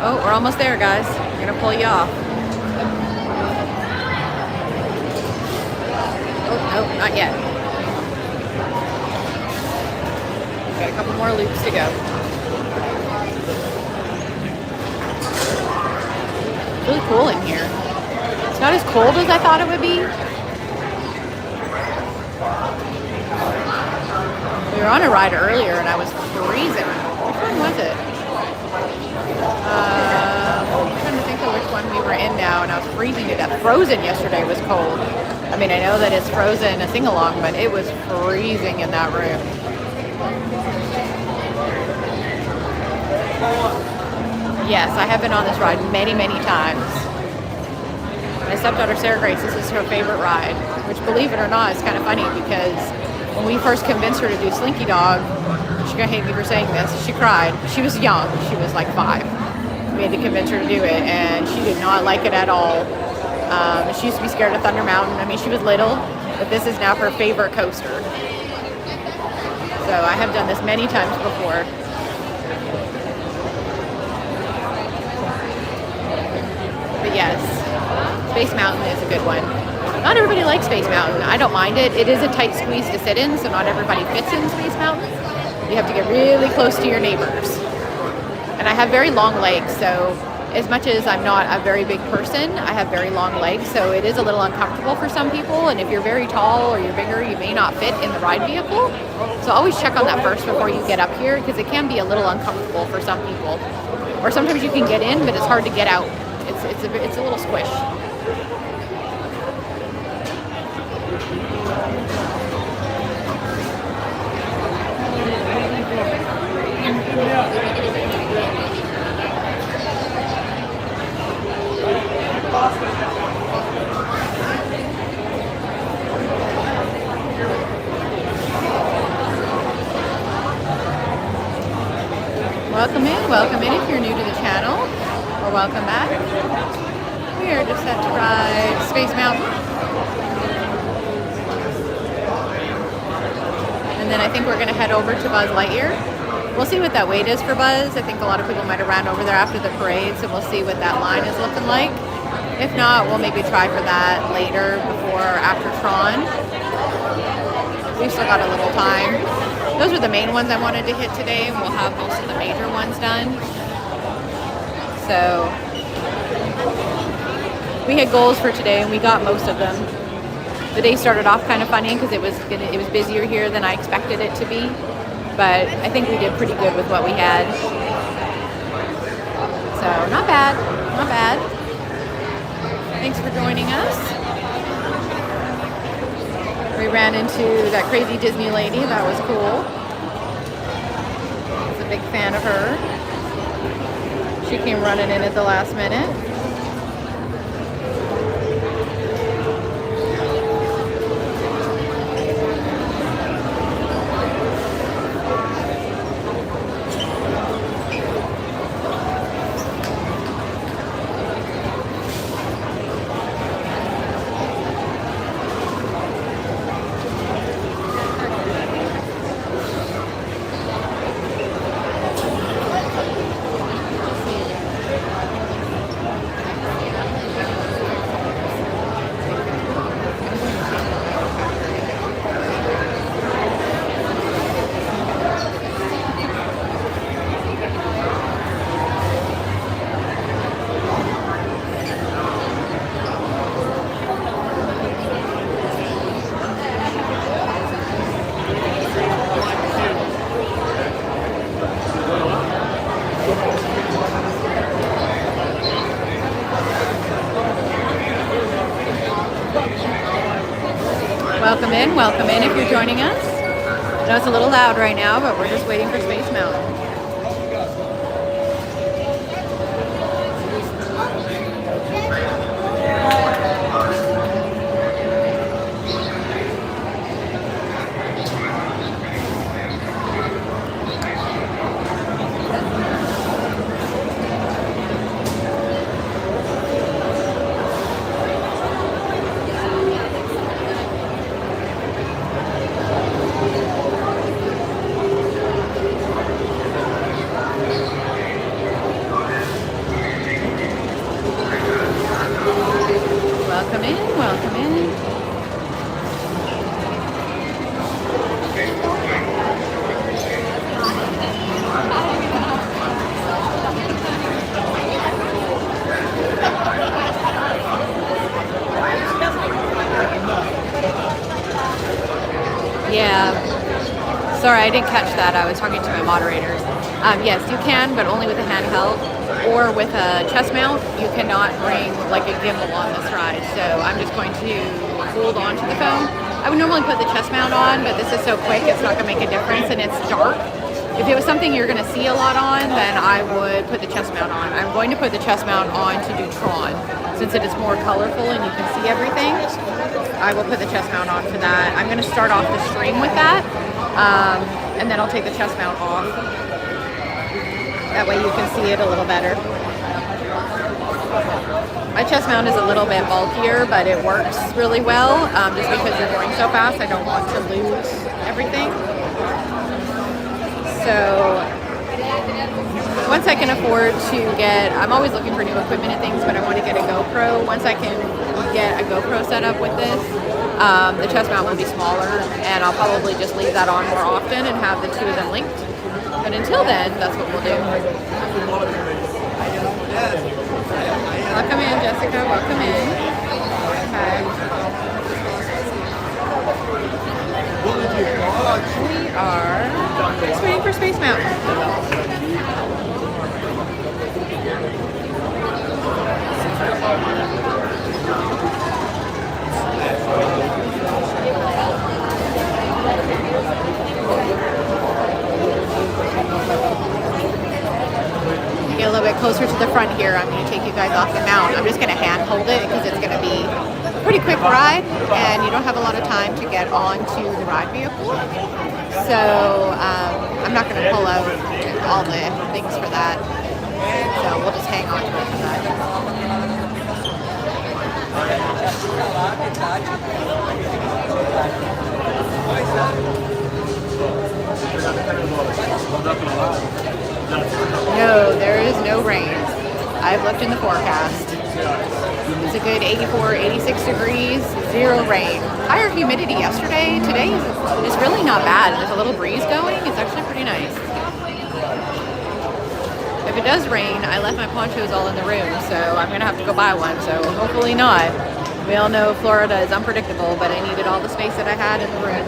Oh, we're almost there, guys. We're gonna pull you off. Oh, no, not yet. Got a couple more loops to go. It's really cool in here. It's not as cold as I thought it would be. We were on a ride earlier and I was freezing. Which one was it? I'm trying to think of which one we were in now, and I was freezing to death. Frozen yesterday was cold. I mean, I know that it's Frozen a sing-along, but it was freezing in that room. Yes, I have been on this ride many, many times. My stepdaughter Sarah Grace, this is her favorite ride, which, believe it or not, is kind of funny because when we first convinced her to do Slinky Dog, she's gonna hate me for saying this, she cried. She was young, she was like 5. We had to convince her to do it, and she did not like it at all. She used to be scared of Thunder Mountain. I mean, she was little, but this is now her favorite coaster. So I have done this many times before. But yes, Space Mountain is a good one. Not everybody likes Space Mountain. I don't mind it. It is a tight squeeze to sit in, so not everybody fits in Space Mountain. You have to get really close to your neighbors. And I have very long legs, so as much as I'm not a very big person, I have very long legs, so it is a little uncomfortable for some people. And if you're very tall or you're bigger, you may not fit in the ride vehicle. So always check on that first before you get up here, because it can be a little uncomfortable for some people. Or sometimes you can get in, but it's hard to get out. It's a little squish. Welcome in if you're new to the channel, or welcome back. We are just set to ride Space Mountain. And then I think we're gonna head over to Buzz Lightyear. We'll see what that wait is for Buzz. I think a lot of people might have ran over there after the parade, so we'll see what that line is looking like. If not, we'll maybe try for that later, before or after Tron. We've still got a little time. Those are the main ones I wanted to hit today, and we'll have most of the major ones done. So we had goals for today, and we got most of them. The day started off kind of funny because it was busier here than I expected it to be, but I think we did pretty good with what we had. So not bad, not bad. Thanks for joining us. We ran into that crazy Disney lady. That was cool. I was a big fan of her. She came running in at the last minute. Welcome in if you're joining us. I know it's a little loud right now, but we're just waiting for Space Mountain. sorry, I didn't catch that. I was talking to my moderators. Yes, you can, but only with a handheld or with a chest mount. You cannot bring like a gimbal on this ride. So I'm just going to hold on to the phone. I would normally put the chest mount on, but this is so quick, it's not gonna make a difference, and it's dark. If it was something you're gonna see a lot on, then I would put the chest mount on. I'm going to put the chest mount on to do Tron. Since it is more colorful and you can see everything, I will put the chest mount on for that. I'm gonna start off the stream with that, and then I'll take the chest mount off. That way you can see it a little better. My chest mount is a little bit bulkier, but it works really well. Just because you're going so fast, I don't want to lose everything. So once I can afford to get, I'm always looking for new equipment and things, but I want to get a GoPro. Once I can get a GoPro set up with this, the chest mount will be smaller, and I'll probably just leave that on more often and have the two of them linked. But until then, that's what we'll do. Welcome in, Jessica. Welcome in. Okay. We are just waiting for Space Mountain. Get a little bit closer to the front here. I'm going to take you guys off the mount. I'm just going to hand hold it because it's going to be a pretty quick ride and you don't have a lot of time to get onto the ride vehicle. So I'm not going to pull out all the things for that. So we'll just hang on to it for that. No, there is no rain. I've looked in the forecast. It's a good 84, 86 degrees, zero rain. Higher humidity yesterday. Today is really not bad. There's a little breeze going. It's actually pretty nice. If it does rain, I left my ponchos all in the room, so I'm going to have to go buy one, so hopefully not. We all know Florida is unpredictable, but I needed all the space that I had in the room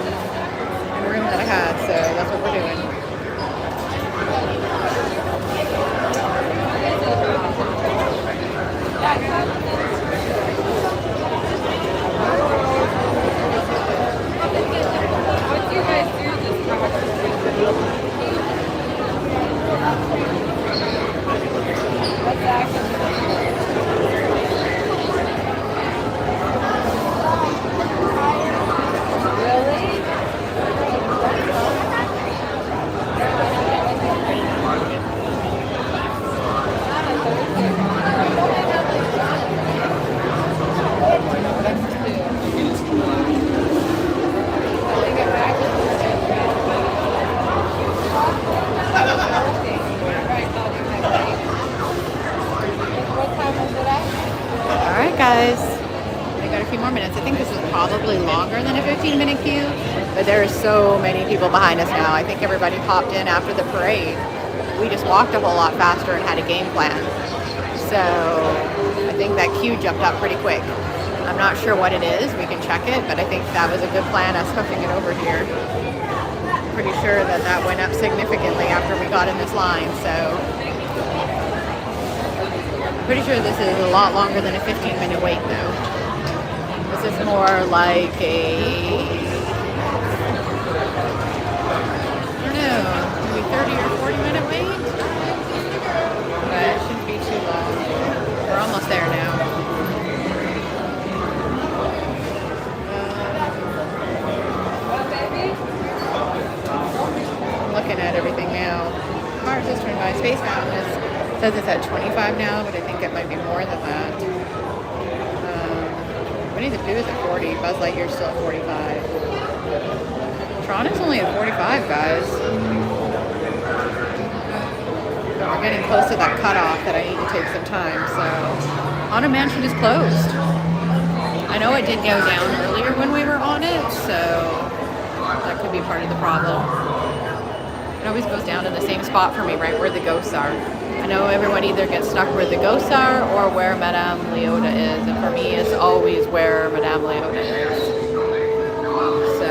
that I had, so that's what we're doing. Guys, I got a few more minutes. I think this is probably longer than a 15-minute queue, but there are so many people behind us now. I think everybody popped in after the parade. We just walked a whole lot faster and had a game plan. So I think that queue jumped up pretty quick. I'm not sure what it is. We can check it, but I think that was a good plan, us hoofing it over here. Pretty sure that that went up significantly after we got in this line, so pretty sure this is a lot longer than a 15-minute wait though. This is more like a, I don't know, maybe 30 or 40-minute wait? But it shouldn't be too long. We're almost there now. I'm looking at everything now. Cars just turned by. Space Mountain says it's at 25 now, but I think it might be more than that. Winnie the Pooh is at 40. Buzz Lightyear is still at 45. Tron is only at 45, guys. But we're getting close to that cutoff that I need to take some time, so Haunted Mansion is closed. I know it did go down earlier when we were on it, so that could be part of the problem. It always goes down in the same spot for me, right where the ghosts are. I know everyone either gets stuck where the ghosts are or where Madame Leota is, and for me it's always where Madame Leota is. So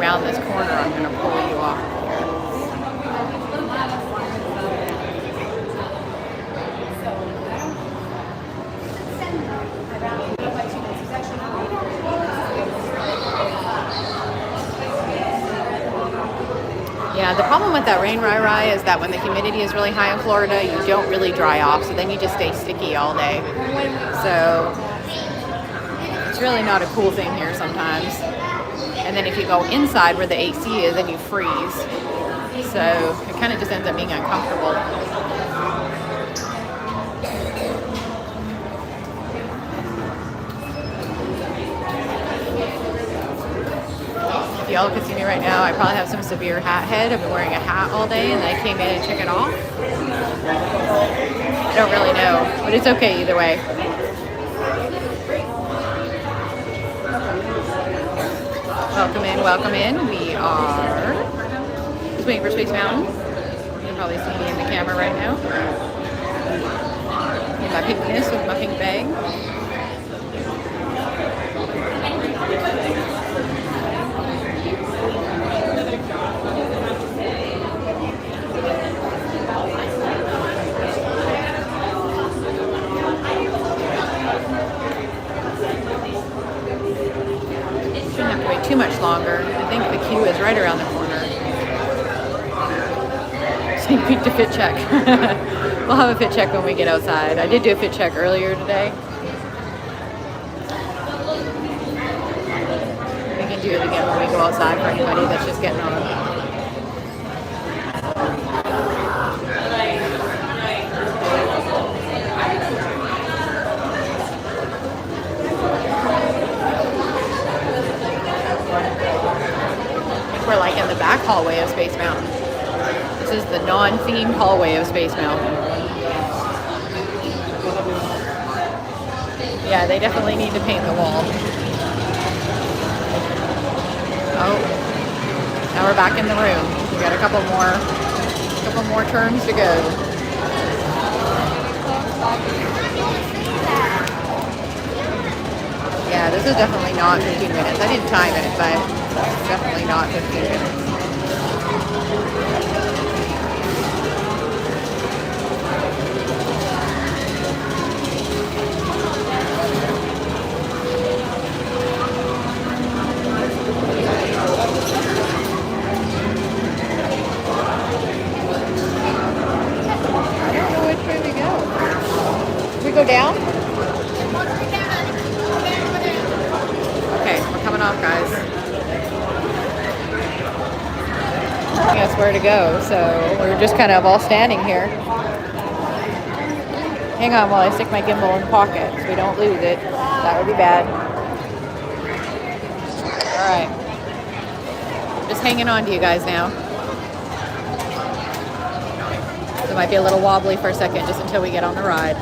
around this corner, I'm going to pull you off here. Yeah, the problem with that rain rai is that when the humidity is really high in Florida, you don't really dry off, so then you just stay sticky all day. So it's really not a cool thing here sometimes. And then if you go inside where the AC is, then you freeze. So it kind of just ends up being uncomfortable. If y'all could see me right now, I probably have some severe hat head. I've been wearing a hat all day and then I came in and took it off. I don't really know, but it's okay either way. Welcome in, welcome in. We are just waiting for Space Mountain. You can probably see me in the camera right now. In my pinkness with my pink bag. Shouldn't have to wait too much longer. I think the queue is right around the corner. Sneak peek to fit check. We'll have a fit check when we get outside. I did do a fit check earlier today. We can do it again when we go outside for anybody that's just getting on. We're like in the back hallway of Space Mountain. This is the non-themed hallway of Space Mountain. Yeah, they definitely need to paint the wall. Oh, now we're back in the room. We got a couple more turns to go. Yeah, this is definitely not 15 minutes. I didn't time it, but it's definitely not 15 minutes. I don't know which way we go. We go down? Okay, we're coming off, guys. That's where to go, so we're just kind of all standing here. Hang on while I stick my gimbal in the pocket so we don't lose it. That would be bad. Alright. Just hanging on to you guys now. So it might be a little wobbly for a second just until we get on the ride.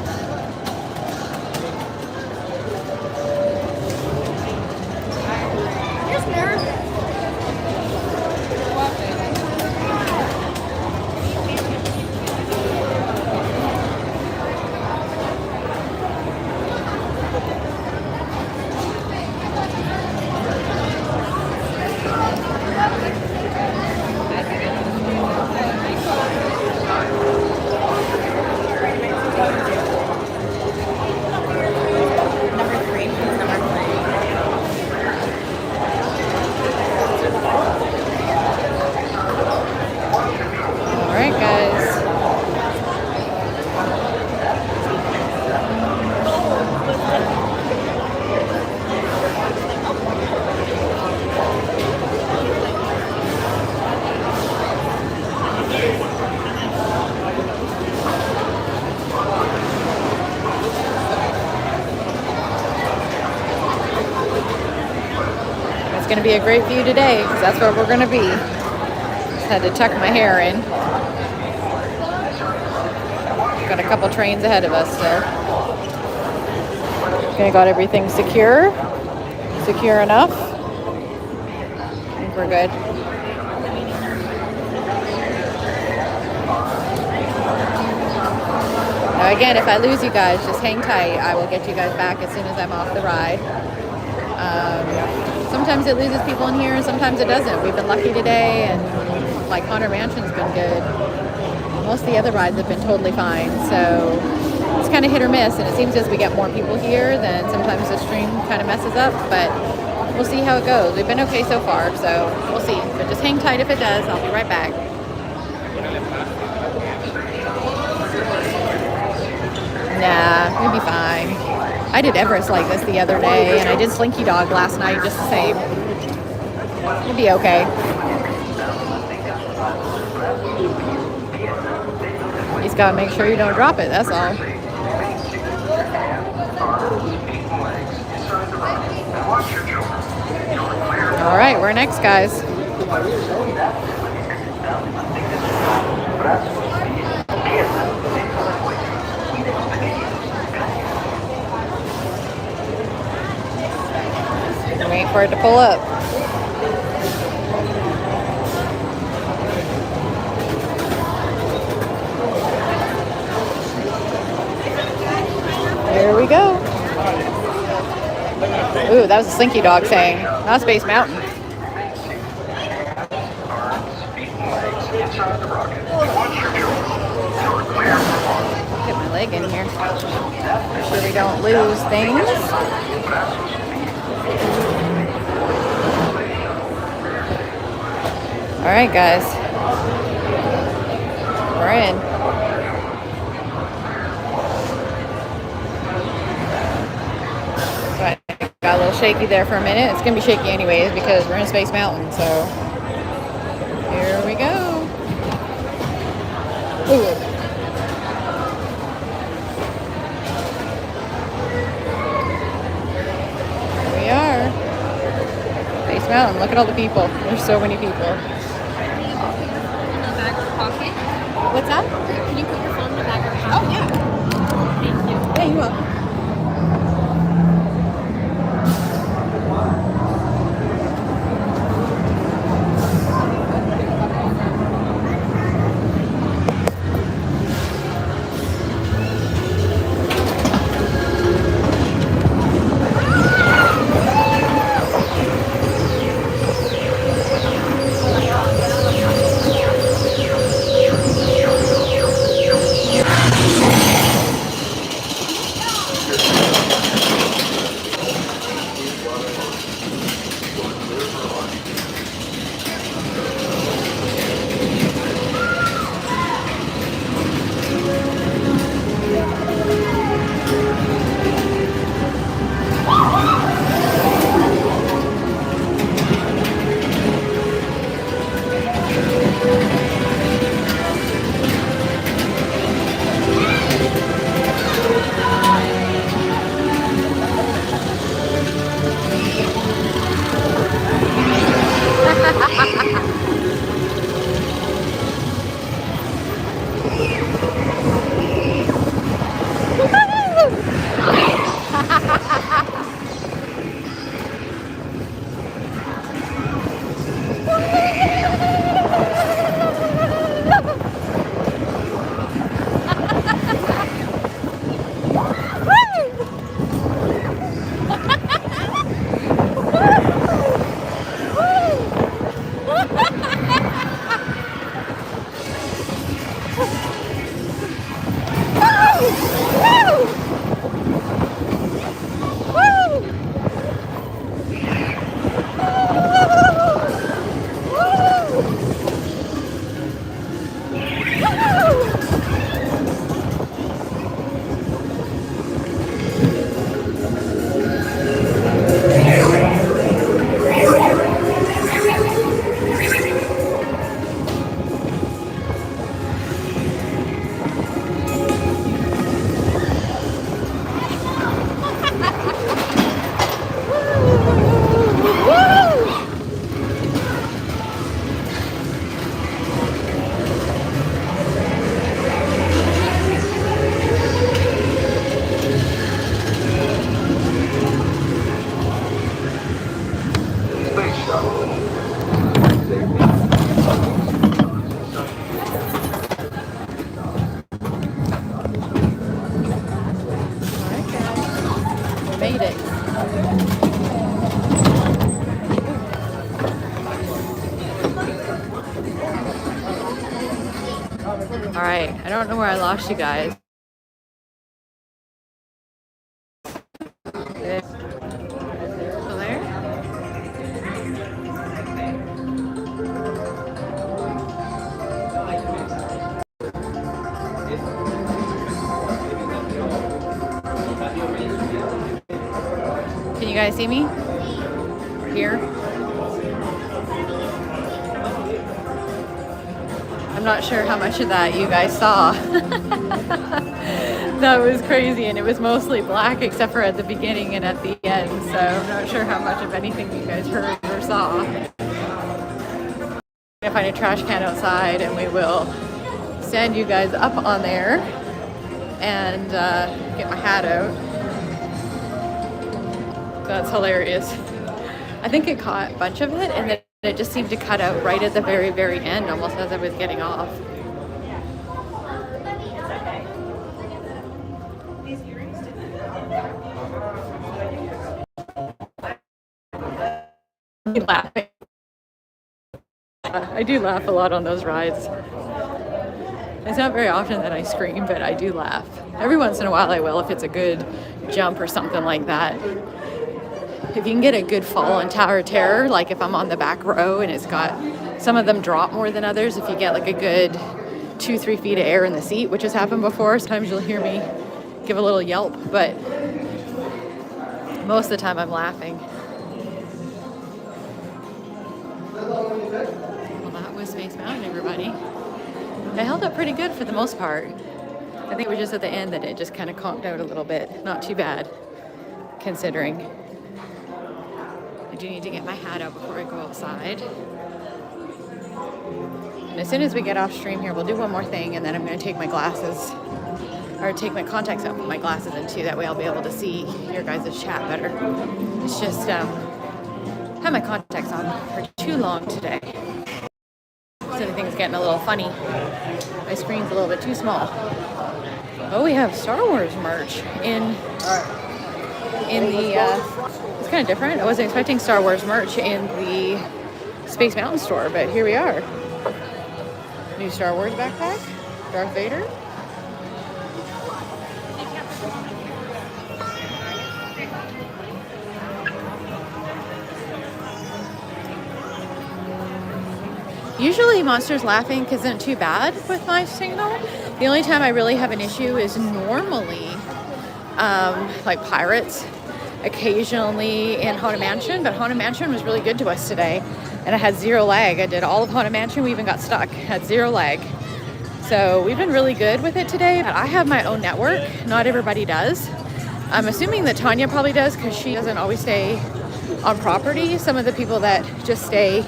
It's going to be a great view today because that's where we're going to be. Just had to tuck my hair in. Got a couple trains ahead of us still. Okay, got everything secure enough. I think we're good. Now again, if I lose you guys, just hang tight. I will get you guys back as soon as I'm off the ride. sometimes it loses people in here and sometimes it doesn't. We've been lucky today, and like Haunted Mansion's been good. Most of the other rides have been totally fine, so it's kind of hit or miss, and it seems as we get more people here, then sometimes the stream kind of messes up, but we'll see how it goes. We've been okay so far, so we'll see. But just hang tight if it does. I'll be right back. Nah, we'll be fine. I did Everest like this the other day, and I did Slinky Dog last night just the same. We'll be okay. You just gotta make sure you don't drop it, that's all. All right, where next, guys? Wait for it to pull up. There we go. Ooh, that was a Slinky Dog saying, not Space Mountain. Get my leg in here. Make sure we don't lose things. All right, guys. We're in. So I got a little shaky there for a minute. It's gonna be shaky anyways because we're in Space Mountain. So here we go. Ooh. Here we are. Space Mountain. Look at all the people. There's so many people. What's that? Can you put your phone in the back of your pocket? Oh, yeah. Thank you. Yeah, you're welcome. All right, I don't know where I lost you guys. Still there? Can you guys see me? Here? I'm not sure how much of that you guys saw. That was crazy, and it was mostly black except for at the beginning and at the end, so I'm not sure how much of anything you guys heard or saw. I'm gonna find a trash can outside and we will stand you guys up on there and get my hat out. That's hilarious. I think it caught a bunch of it, and then it just seemed to cut out right at the very, very end, almost as I was getting off. I'm laughing. I do laugh a lot on those rides. It's not very often that I scream, but I do laugh. Every once in a while I will if it's a good jump or something like that. If you can get a good fall on Tower of Terror, like if I'm on the back row and it's got, some of them drop more than others, if you get like a good 2-3 feet of air in the seat, which has happened before, sometimes you'll hear me give a little yelp, but most of the time I'm laughing. Well, that was Space Mountain, everybody. It held up pretty good for the most part. I think it was just at the end that it just kind of conked out a little bit. Not too bad, considering. I do need to get my hat out before I go outside. And as soon as we get off stream here, we'll do one more thing, and then I'm going to take my glasses, or take my contacts out, put my glasses in too. That way I'll be able to see your guys' chat better. It's just, had my contacts on for too long today. So everything's getting a little funny. My screen's a little bit too small. Oh, we have Star Wars merch in the, it's kind of different. I wasn't expecting Star Wars merch in the Space Mountain store, but here we are. New Star Wars backpack, Darth Vader. Usually Monsters Laughing isn't too bad with my signal. The only time I really have an issue is normally like Pirates, occasionally in Haunted Mansion, but Haunted Mansion was really good to us today, and I had zero lag. I did all of Haunted Mansion, we even got stuck, had zero lag. So we've been really good with it today. But I have my own network, not everybody does. I'm assuming that Tanya probably does because she doesn't always stay on property. Some of the people that just stay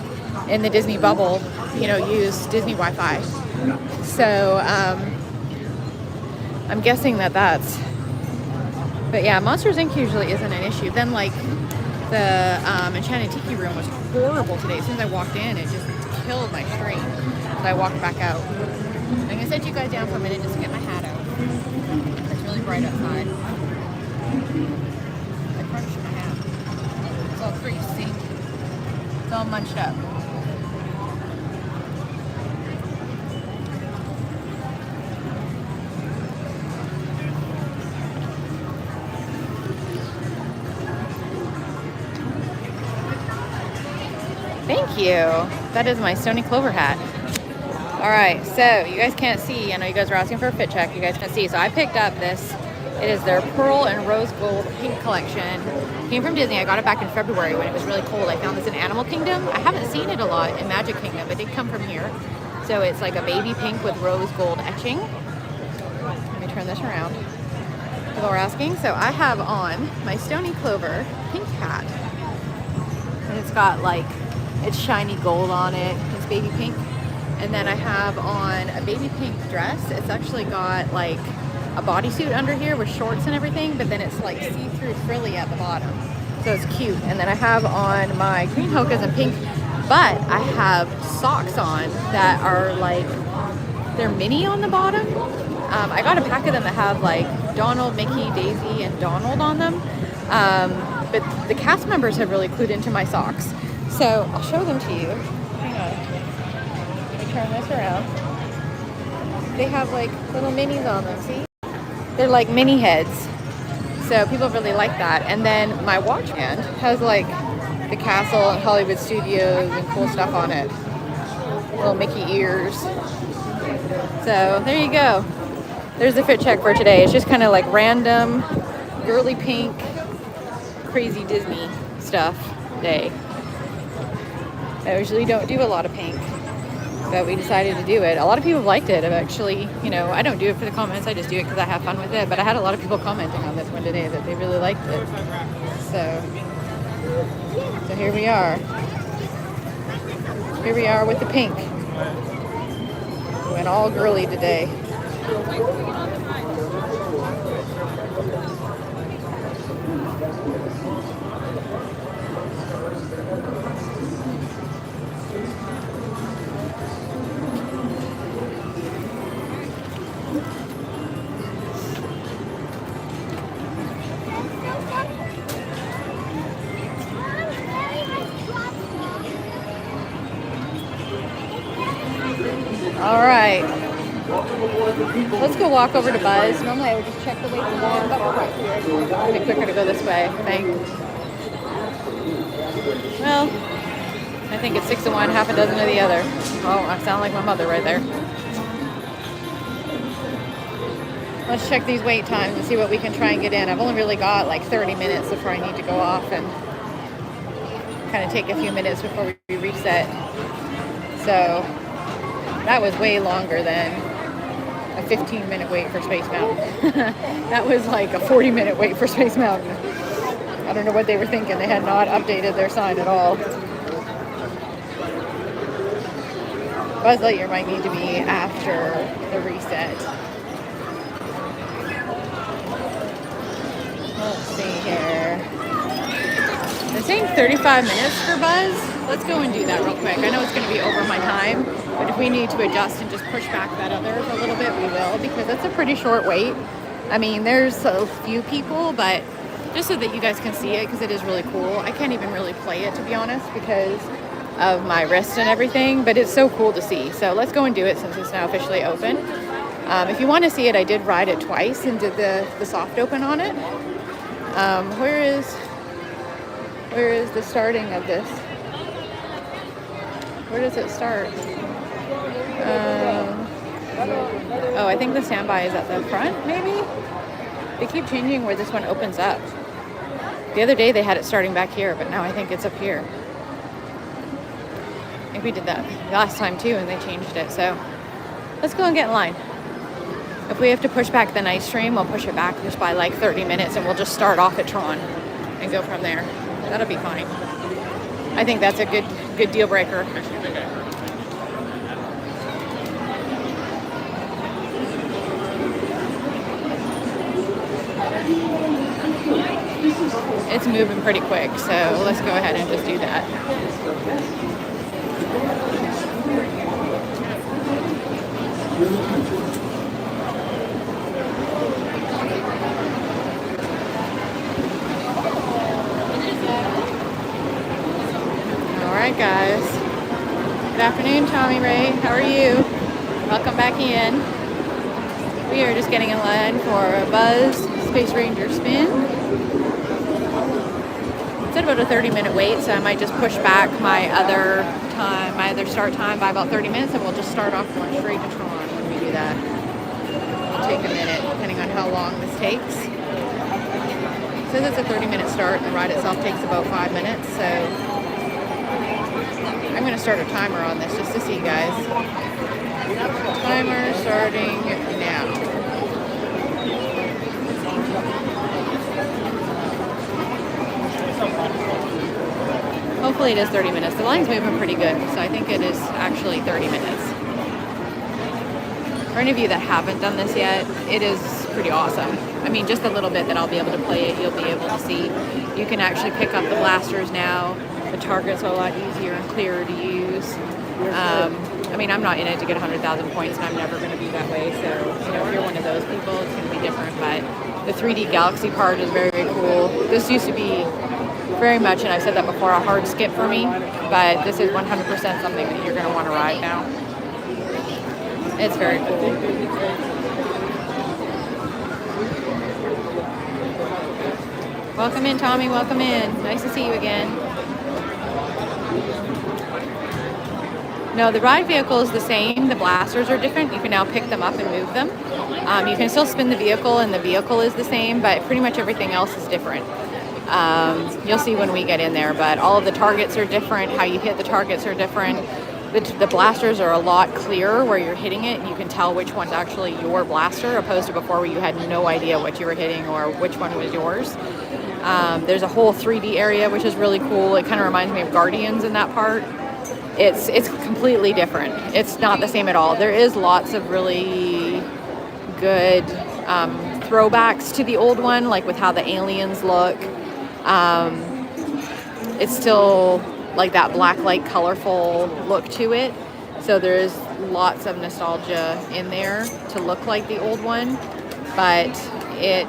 in the Disney bubble, you know, use Disney Wi-Fi. So I'm guessing that that's, but yeah, Monsters Inc. usually isn't an issue. Then like the Enchanted Tiki room was horrible today. As soon as I walked in, it just killed my stream. So I walked back out. I'm gonna set you guys down for a minute just to get my hat out. It's really bright outside. I crunched my hat. It's all creased, see? It's all munched up. Thank you. That is my Stony Clover hat. All right, so you guys can't see. I know you guys were asking for a fit check. You guys can't see. So I picked up this. It is their Pearl and Rose Gold Pink collection. Came from Disney. I got it back in February when it was really cold. I found this in Animal Kingdom. I haven't seen it a lot in Magic Kingdom, but it did come from here. So it's like a baby pink with rose gold etching. Let me turn this around. People were asking. So I have on my Stony Clover pink hat. And it's got like, it's shiny gold on it. It's baby pink. And then I have on a baby pink dress. It's actually got like a bodysuit under here with shorts and everything, but then it's like see-through frilly at the bottom. So it's cute. And then I have on my green hokas in pink, but I have socks on that are like, they're mini on the bottom. I got a pack of them that have like Donald, Mickey, Daisy, and Donald on them. But the cast members have really clued into my socks. So I'll show them to you. Hang on. Let me turn this around. they have like little minis on them, see? They're like mini heads. So people really like that. And then my watch band has like the castle and Hollywood Studios and cool stuff on it. Little Mickey ears. So there you go. There's the fit check for today. It's just kind of like random, girly pink, crazy Disney stuff day. I usually don't do a lot of pink, but we decided to do it. A lot of people liked it. I've actually, you know, I don't do it for the comments. I just do it because I have fun with it. But I had a lot of people commenting on this one today that they really liked it. So here we are. Here we are with the pink. Went all girly today. All right, let's go walk over to Buzz. Normally I would just check the weight for one, but we're right here. It'll be quicker to go this way, I think. Well, I think it's 6 of one, half a dozen of the other. Oh, I sound like my mother right there. Let's check these wait times and see what we can try and get in. I've only really got like 30 minutes before I need to go off and kind of take a few minutes before we reset. So that was way longer than a 15-minute wait for Space Mountain. That was like a 40-minute wait for Space Mountain. I don't know what they were thinking. They had not updated their sign at all. Buzz Lightyear might need to be after the reset. Let's see here. They're saying 35 minutes for Buzz. Let's go and do that real quick. I know it's going to be over my time, but if we need to adjust and just push back that other a little bit, we will, because it's a pretty short wait. I mean, there's a few people, but just so that you guys can see it, because it is really cool. I can't even really play it, to be honest, because of my wrist and everything, but it's so cool to see. So let's go and do it since it's now officially open. If you want to see it, I did ride it twice and did the soft open on it. Where is the starting of this? Where does it start? Oh, I think the standby is at the front, maybe? They keep changing where this one opens up. The other day they had it starting back here, but now I think it's up here. I think we did that last time too, and they changed it. So let's go and get in line. If we have to push back the night stream, we'll push it back just by like 30 minutes, and we'll just start off at Tron and go from there. That'll be fine. I think that's a good deal breaker. It's moving pretty quick, so let's go ahead and just do that. All right, guys. Good afternoon, Tommy Ray. How are you? Welcome back in. We are just getting in line for a Buzz Space Ranger spin. It's at about a 30-minute wait, so I might just push back my other start time by about 30 minutes, and we'll just start off going straight to Tron when we do that. It'll take a minute, depending on how long this takes. It says it's a 30-minute start, and the ride itself takes about 5 minutes, so I'm going to start a timer on this just to see, guys. Timer starting now. Hopefully it is 30 minutes. The line's moving pretty good, so I think it is actually 30 minutes. For any of you that haven't done this yet, it is pretty awesome. I mean, just a little bit that I'll be able to play it, you'll be able to see. You can actually pick up the blasters now. The targets are a lot easier and clearer to use. I mean, I'm not in it to get 100,000 points, and I'm never going to be that way. So, you know, if you're one of those people, it's going to be different. But the 3D Galaxy part is very, very cool. This used to be very much, and I've said that before, a hard skip for me. But this is 100% something that you're going to want to ride now. It's very cool. Welcome in, Tommy. Welcome in. Nice to see you again. No, the ride vehicle is the same. The blasters are different. You can now pick them up and move them. You can still spin the vehicle, and the vehicle is the same, but pretty much everything else is different. You'll see when we get in there, but all of the targets are different. How you hit the targets are different. The blasters are a lot clearer where you're hitting it, and you can tell which one's actually your blaster, opposed to before where you had no idea what you were hitting or which one was yours. There's a whole 3D area, which is really cool. It kind of reminds me of Guardians in that part. It's completely different. It's not the same at all. There is lots of really good throwbacks to the old one, like with how the aliens look. It's still like that black light colorful look to it. So there's lots of nostalgia in there to look like the old one, but it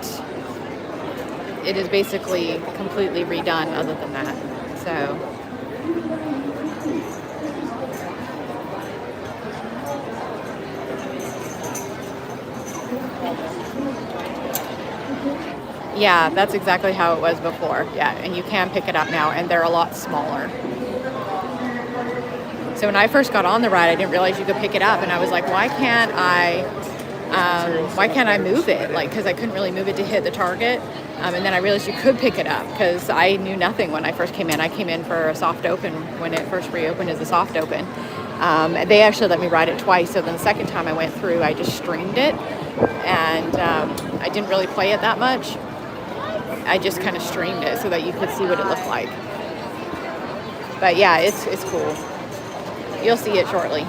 is basically completely redone other than that. So yeah, that's exactly how it was before. Yeah, and you can pick it up now, and they're a lot smaller. So when I first got on the ride, I didn't realize you could pick it up, and I was like, why can't I move it? Like, because I couldn't really move it to hit the target. And then I realized you could pick it up, because I knew nothing when I first came in. I came in for a soft open when it first reopened as a soft open. They actually let me ride it twice. So then the second time I went through, I just streamed it, and I didn't really play it that much. I just kind of streamed it so that you could see what it looked like. But yeah, it's cool. You'll see it shortly.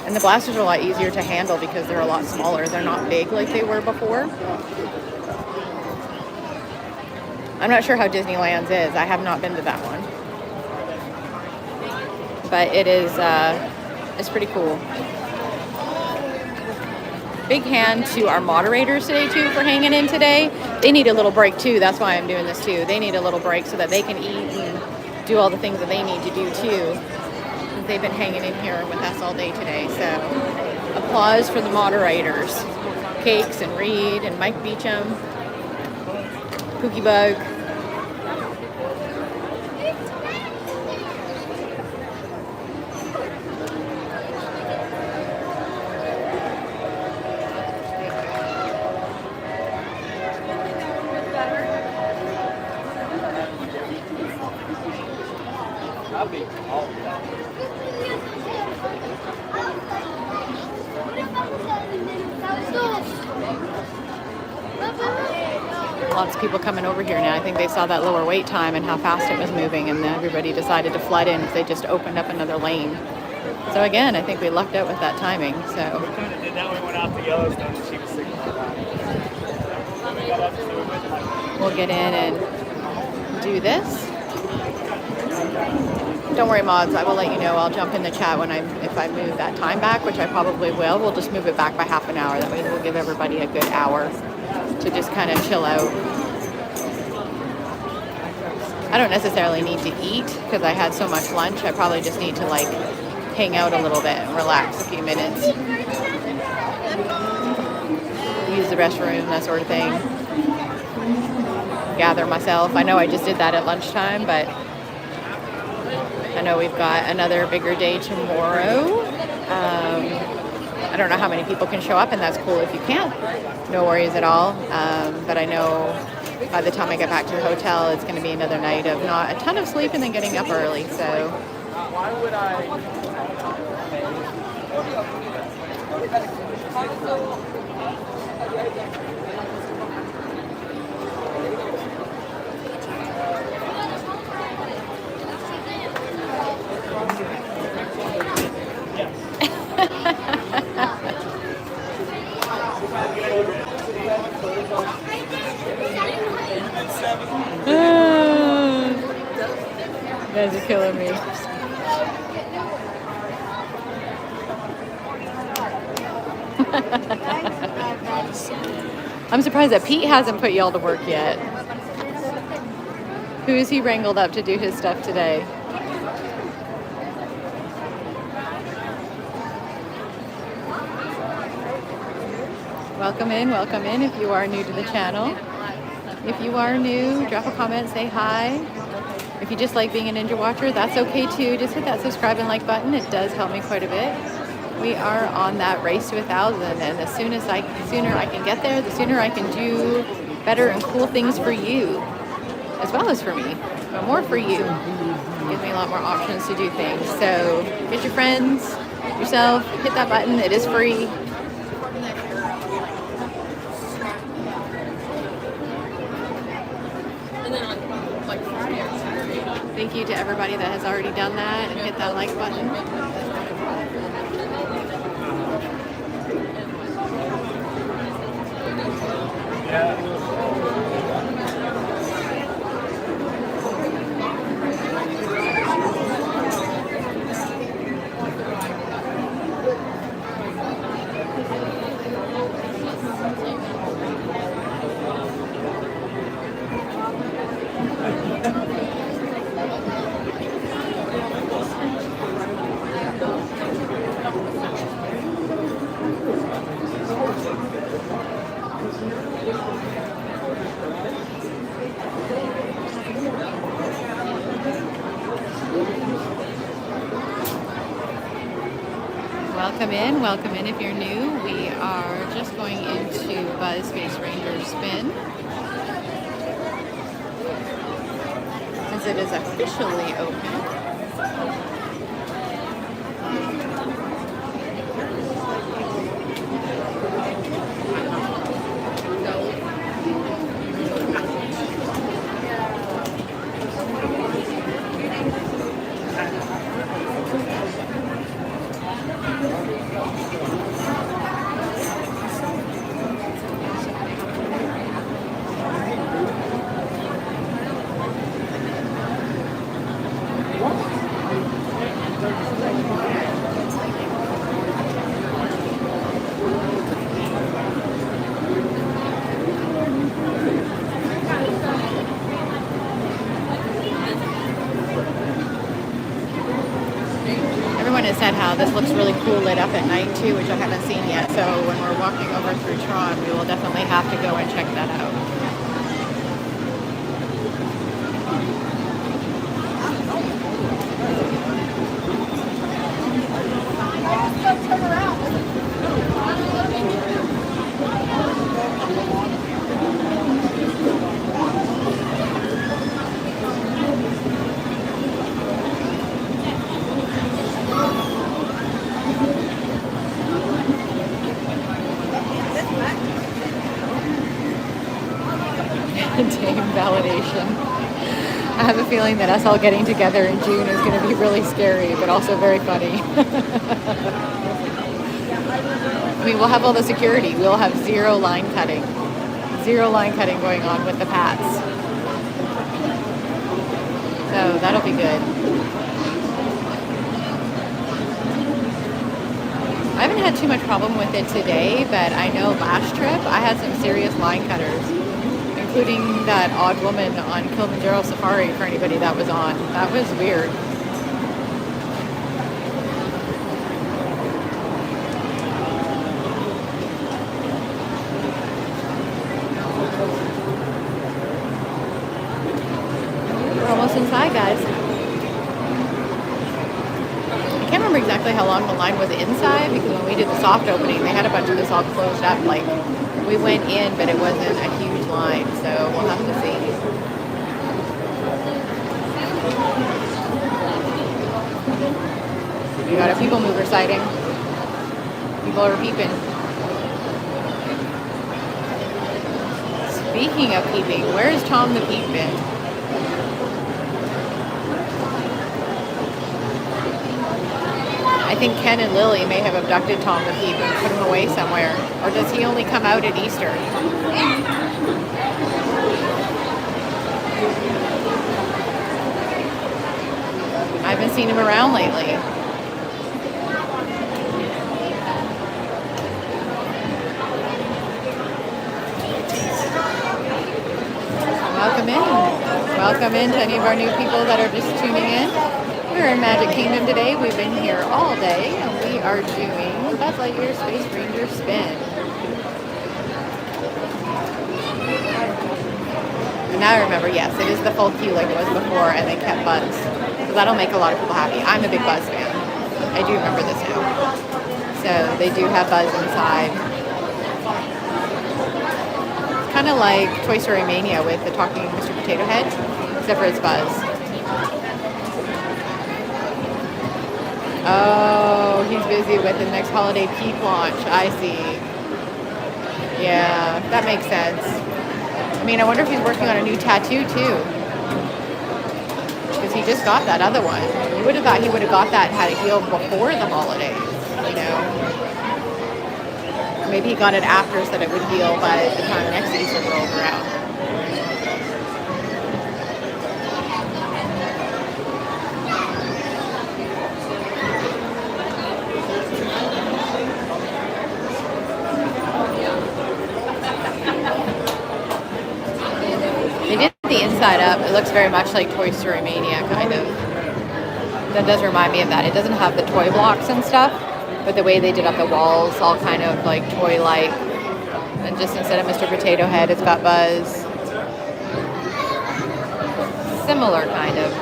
And the blasters are a lot easier to handle because they're a lot smaller. They're not big like they were before. I'm not sure how Disneyland's is. I have not been to that one. But it is, it's pretty cool. Big hand to our moderators today too for hanging in today. They need a little break too. That's why I'm doing this too. They need a little break so that they can eat and do all the things that they need to do too. They've been hanging in here with us all day today. So applause for the moderators. Cakes and Reed and Mike Beecham. Pookie Bug. Lots of people coming over here now. I think they saw that lower wait time and how fast it was moving, and then everybody decided to flood in because they just opened up another lane. So again, I think we lucked out with that timing. So We kind of did that when we went out to Yellowstone and she was sick. we'll get in and do this. Don't worry, mods. I will let you know. I'll jump in the chat if I move that time back, which I probably will. We'll just move it back by half an hour. That way we'll give everybody a good hour to just kind of chill out. I don't necessarily need to eat because I had so much lunch. I probably just need to like hang out a little bit and relax a few minutes. Use the restroom, that sort of thing. Gather myself. I know I just did that at lunchtime, but I know we've got another bigger day tomorrow. I don't know how many people can show up, and that's cool if you can. No worries at all. But I know by the time I get back to the hotel, it's going to be another night of not a ton of sleep and then getting up early. So Why would I? You guys are killing me. I'm surprised that Pete hasn't put y'all to work yet. Who is he wrangled up to do his stuff today? Welcome in if you are new to the channel. If you are new, drop a comment, say hi. If you just like being a Ninja Watcher, that's okay too. Just hit that subscribe and like button. It does help me quite a bit. We are on that race to 1,000, and the sooner I can get there, the sooner I can do better and cool things for you, as well as for me, but more for you. It gives me a lot more options to do things. So get your friends, yourself, hit that button. It is free. Thank you to everybody that has already done that and hit that like button. Welcome in if you're new. We are just going into Buzz Space Ranger Spin, as it is officially open. Said how this looks really cool lit up at night too, which I haven't seen yet. So when we're walking over through Tron, we will definitely have to go and check that out. Validation. I have a feeling that us all getting together in June is going to be really scary, but also very funny. I mean, we'll have all the security. We'll have zero line cutting going on with the Pats. So that'll be good. I haven't had too much problem with it today, but I know last trip I had some serious line cutters, including that odd woman on Kilimanjaro Safari, for anybody that was on. That was weird. We're almost inside, guys. I can't remember exactly how long the line was inside, because when we did the soft opening, they had a bunch of this all closed up. Like, we went in, but it wasn't a huge line, so we'll have to see. We got a people mover sighting. People are peeping. Speaking of peeping, where's Tom the Peep been? I think Ken and Lily may have abducted Tom the Peep and put him away somewhere. Or does he only come out at Easter? I haven't seen him around lately. Welcome in. Welcome in to any of our new people that are just tuning in. We're in Magic Kingdom today. We've been here all day, and we are doing Buzz Lightyear Space Ranger Spin. And now I remember, yes, it is the full queue like it was before, and they kept Buzz. So that'll make a lot of people happy. I'm a big Buzz fan. I do remember this now. So they do have Buzz inside. It's kind of like Toy Story Mania with the talking Mr. Potato Head, except for it's Buzz. Oh, he's busy with the next holiday peak launch. I see. Yeah, that makes sense. I mean, I wonder if he's working on a new tattoo too. Because he just got that other one. You would have thought he would have got that and had it healed before the holidays, you know? Maybe he got it after so that it would heal by the time next Easter rolls around. They did the inside up. It looks very much like Toy Story Mania, kind of. That does remind me of that. It doesn't have the toy blocks and stuff, but the way they did up the walls, all kind of like toy-like. And just instead of Mr. Potato Head, it's got Buzz. Similar, kind of.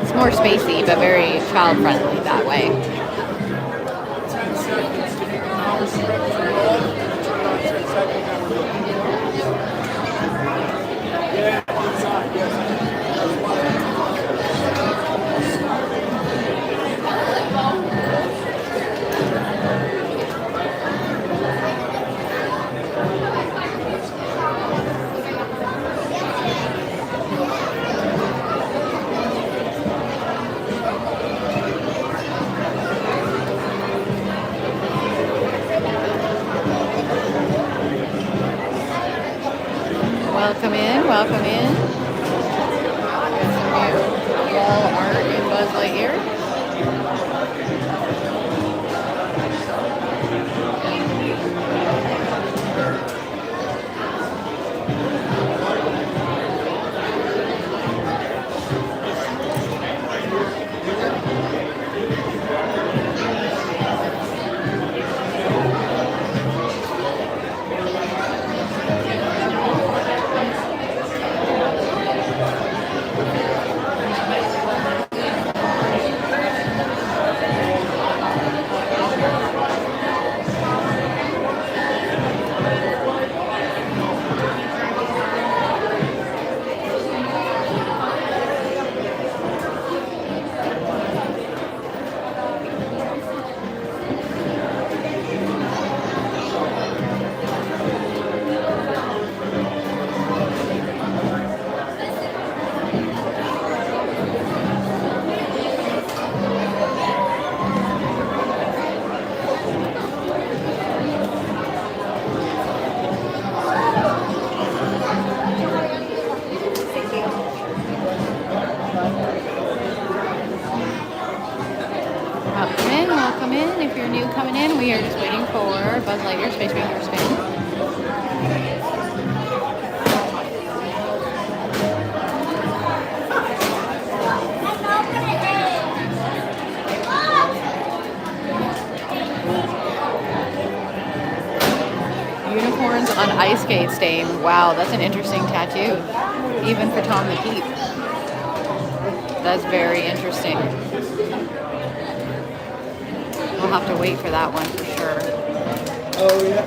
It's more spacey, but very child-friendly that way. Welcome in, welcome in. Got some new wall art in Buzz Lightyear. Welcome in. If you're new coming in, we are just waiting for Buzz Lightyear Space Ranger spin. Unicorns on ice skates stain. Wow, that's an interesting tattoo. Even for Tom the Keep. That's very interesting. We'll have to wait for that one for sure. Oh, yeah.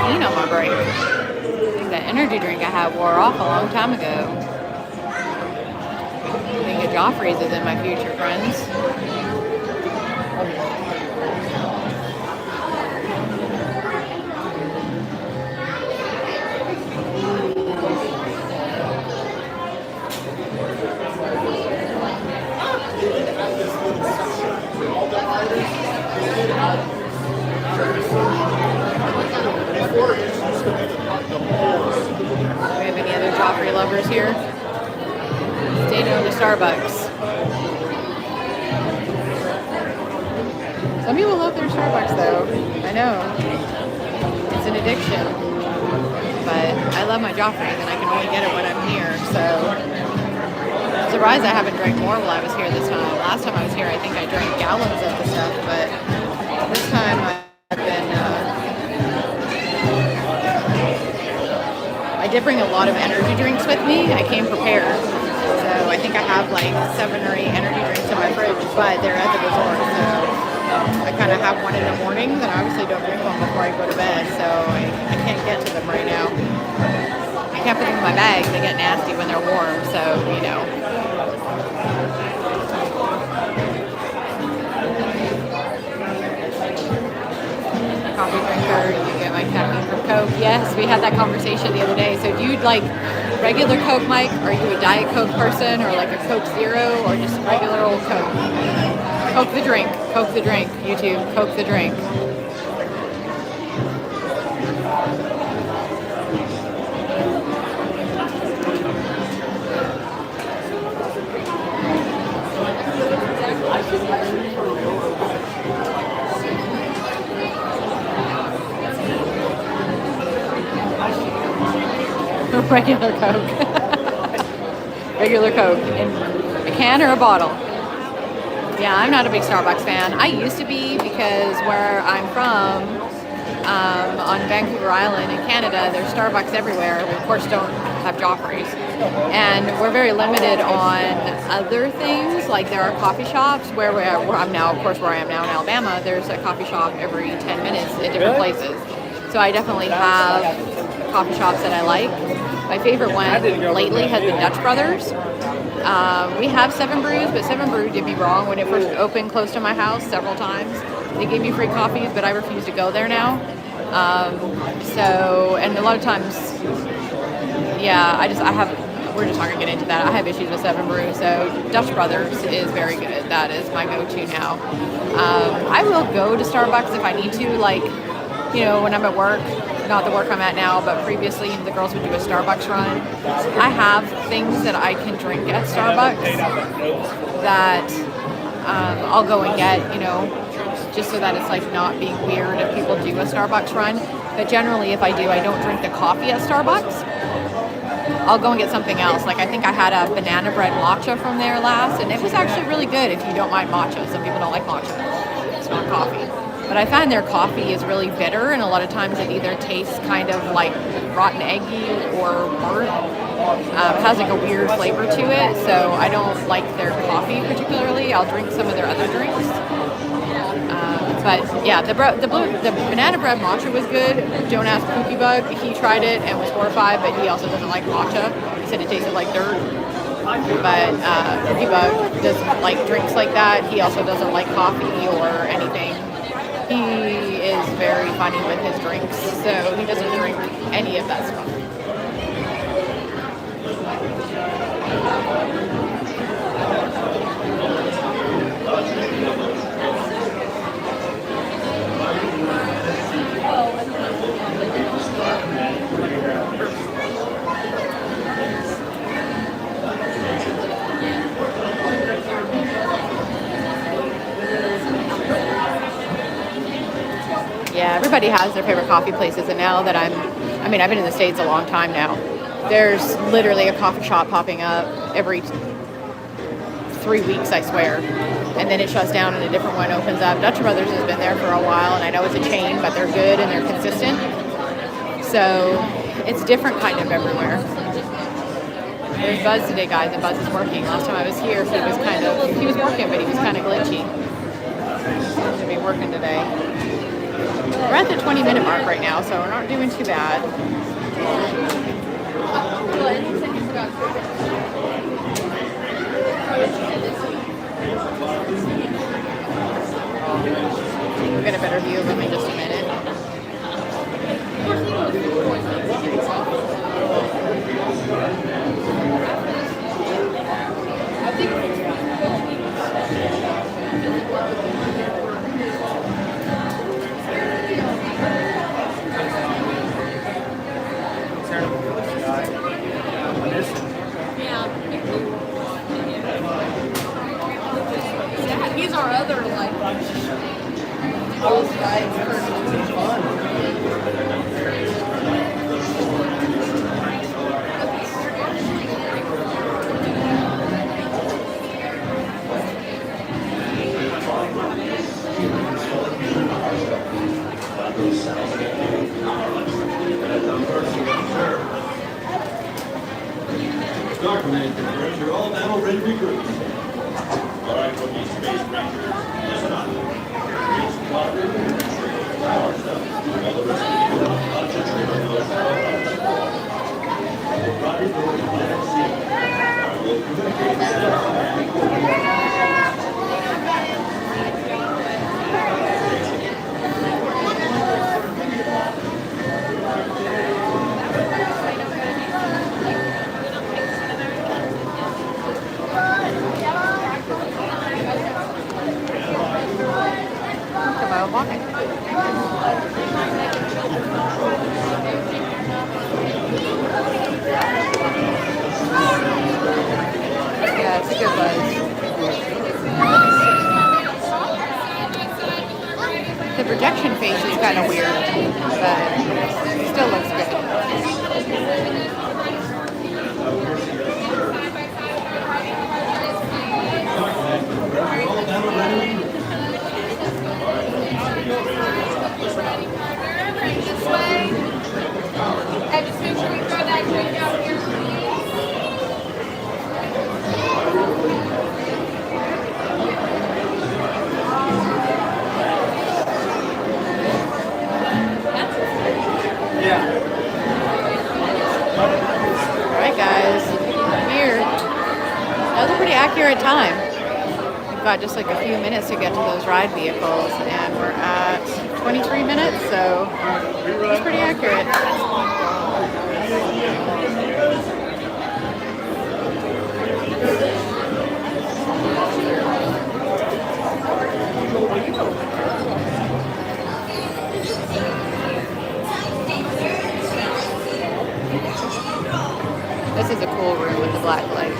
On my break. I think that energy drink I had wore off a long time ago. I think a Joffrey's is in my future, friends. Starbucks here. Stay known to Starbucks. Some people love their Starbucks though. I know. It's an addiction. But I love my Joffrey and I can only get it when I'm here. So I'm surprised I haven't drank more while I was here this time. Last time I was here, I think I drank gallons of the stuff, but this time I've been, I did bring a lot of energy drinks with me. I came prepared. So I think I have like 7 or 8 energy drinks in my fridge, but they're at the resort. So I kind of have one in the morning, then I obviously don't drink one before I go to bed. So I can't get to them right now. I can't put them in my bag. They get nasty when they're warm. So, you know. Coffee drinker, you get my caffeine from Coke. Yes, we had that conversation the other day. So do you like regular Coke, Mike? Are you a Diet Coke person or like a Coke Zero or just regular old Coke? Coke the drink. Coke the drink. YouTube. Coke the drink. Regular Coke. Regular Coke in a can or a bottle. Yeah, I'm not a big Starbucks fan. I used to be because where I'm from, on Vancouver Island in Canada, there's Starbucks everywhere. We of course don't have Joffreys. And we're very limited on other things, like there are coffee shops where I'm now, of course where I am now in Alabama, there's a coffee shop every 10 minutes at different places. So I definitely have coffee shops that I like. My favorite one lately has been Dutch Brothers. We have 7 Brews, but 7 Brew did me wrong when it first opened close to my house several times. They gave me free coffees, but I refuse to go there now. And a lot of times, yeah, we're just not gonna get into that. I have issues with 7 Brew, so Dutch Brothers is very good. That is my go-to now. I will go to Starbucks if I need to, like, you know, when I'm at work. Not the work I'm at now, but previously the girls would do a Starbucks run. I have things that I can drink at Starbucks that I'll go and get, you know, just so that it's like not being weird if people do a Starbucks run. But generally, if I do, I don't drink the coffee at Starbucks. I'll go and get something else. Like I think I had a banana bread matcha from there last, and it was actually really good if you don't mind matcha. Some people don't like matcha. It's not coffee. But I find their coffee is really bitter, and a lot of times it either tastes kind of like rotten eggy or burnt. It has like a weird flavor to it, so I don't like their coffee particularly. I'll drink some of their other drinks. But yeah, the banana bread matcha was good. Don't ask Pookie Bug. He tried it and was horrified, but he also doesn't like matcha. He said it tasted like dirt. But Pookie Bug doesn't like drinks like that. He also doesn't like coffee or anything. He is very funny with his drinks, so he doesn't drink any of that stuff. Yeah, everybody has their favorite coffee places, and now that I've been in the States a long time now. There's literally a coffee shop popping up every 3 weeks, I swear. And then it shuts down and a different one opens up. Dutch Brothers has been there for a while, and I know it's a chain, but they're good and they're consistent. So it's different kind of everywhere. There's Buzz today, guys, and Buzz is working. Last time I was here, he was working, but he was kind of glitchy. Seems to be working today. We're at the 20-minute mark right now, so we're not doing too bad. We'll get a better view of them in just a minute. He's our other like both guys person. Start command converters, you're all now ready to recruit. All right, rookie space rangers, listen up. Each squadron will train power stuff. While the rest of you will concentrate on those Roger, go to planet C. I will communicate that. Come on, walk. Yeah, it's a good buzz. The projection face is kind of weird, but it still looks good. And just make sure we throw that drink out here, please. Alright guys, here. That was a pretty accurate time. We've got just like a few minutes to get to those ride vehicles, and we're at 23 minutes, so it's pretty accurate. This is a cool room with the black light.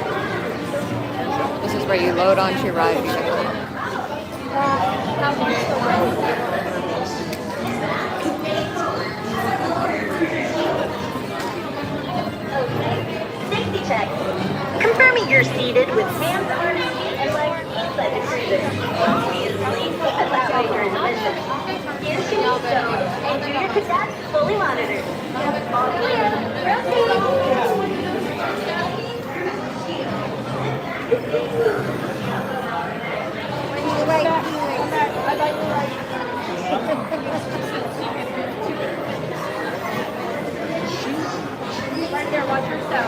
This is where you load onto your ride vehicle. Safety check. Confirming you're seated with hands on your feet and legs inside the cruiser. Obviously, as that way during the mission. Gears can be stowed and junior cadets fully monitored. All clear. Proceed. Right there, watch your step.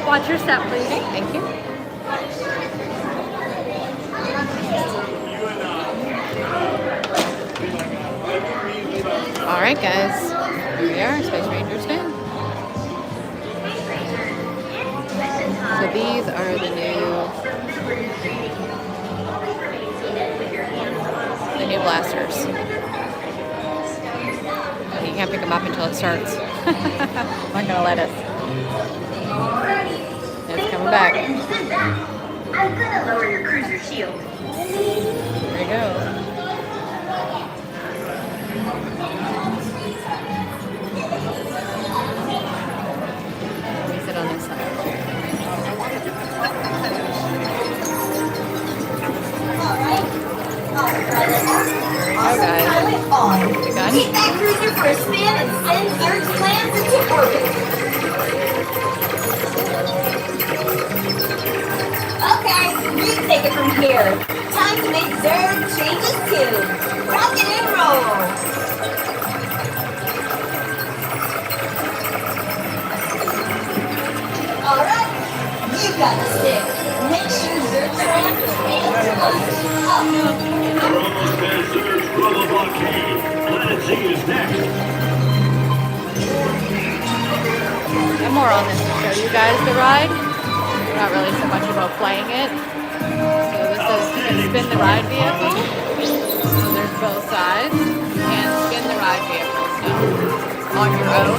Watch your step, please. Okay, thank you. Alright guys, here we are, Space Rangers fan. So these are the new blasters. You can't pick them up until it starts. I'm not gonna let us. It's coming back. I'm gonna lower your cruiser shield. There you go. Let me sit on this side. There we go, guys. We got Keep that cruiser for a spin and send Zerg's plans into orbit. Okay, you take it from here. Time to make Zerg changes too. Rock it and roll. Alright, you got the stick. Make sure Zerg's plans remain up. We're almost past Zerg's Brother blockade. Planet Z is next. And more on this to show you guys the ride. Not really so much about playing it. So this is spin the ride vehicle. So there's both sides. And spin the ride vehicle. So on your own.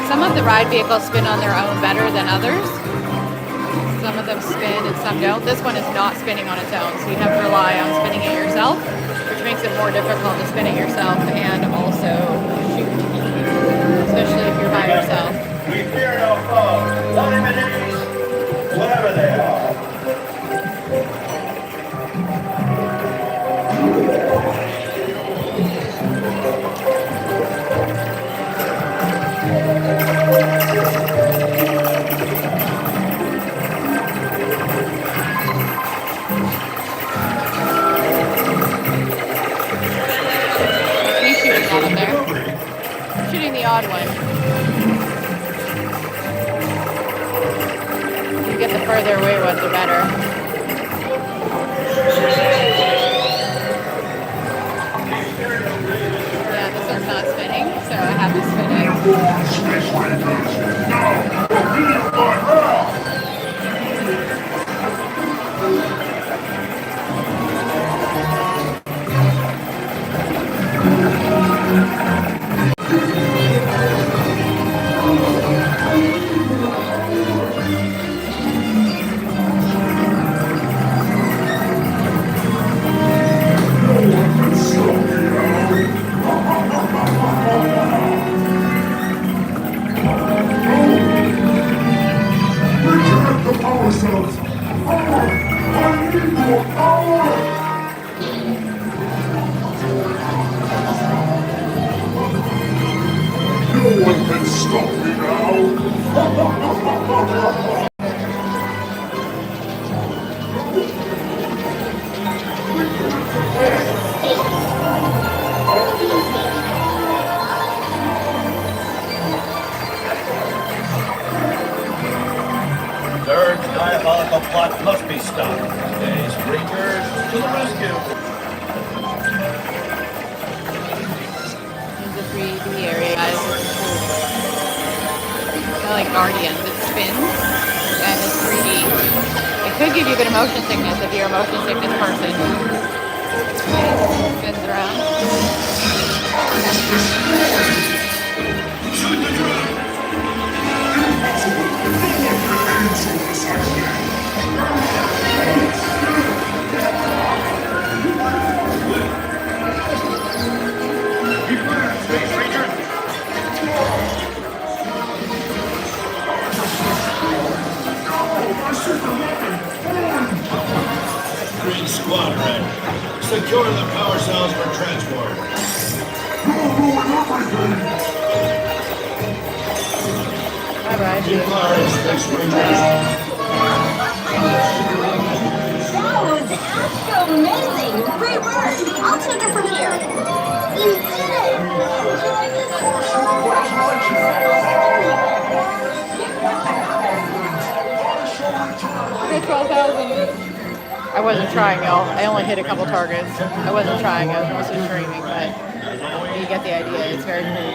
Some of the ride vehicles spin on their own better than others. Some of them spin and some don't. This one is not spinning on its own, so you have to rely on spinning it yourself, which makes it more difficult to spin it yourself and also shoot, especially if you're by yourself. We fear no foe, not enemies, whatever they are. He's shooting one there. Shooting the odd one. You get the further away ones, the better. Yeah, this one's not spinning, so I have to spin it. Return the power cells. Power! I need more power! No one can stop me now! Third diabolical plot must be stopped. Today's Rangers to the rescue. This is the 3D area, guys. Kind of like Guardians. It spins and it's 3D. It could give you a bit of motion sickness if you're a motion sickness person. Spins around. Green Squadron, secure the power cells for transport. Bye-bye. Declaring Space Rangers. That was amazing! Great work! I'll take it from here. You did it! Okay, 12,000. I wasn't trying, y'all. I only hit a couple targets. I wasn't trying. I was mostly streaming, but you get the idea. It's very cool.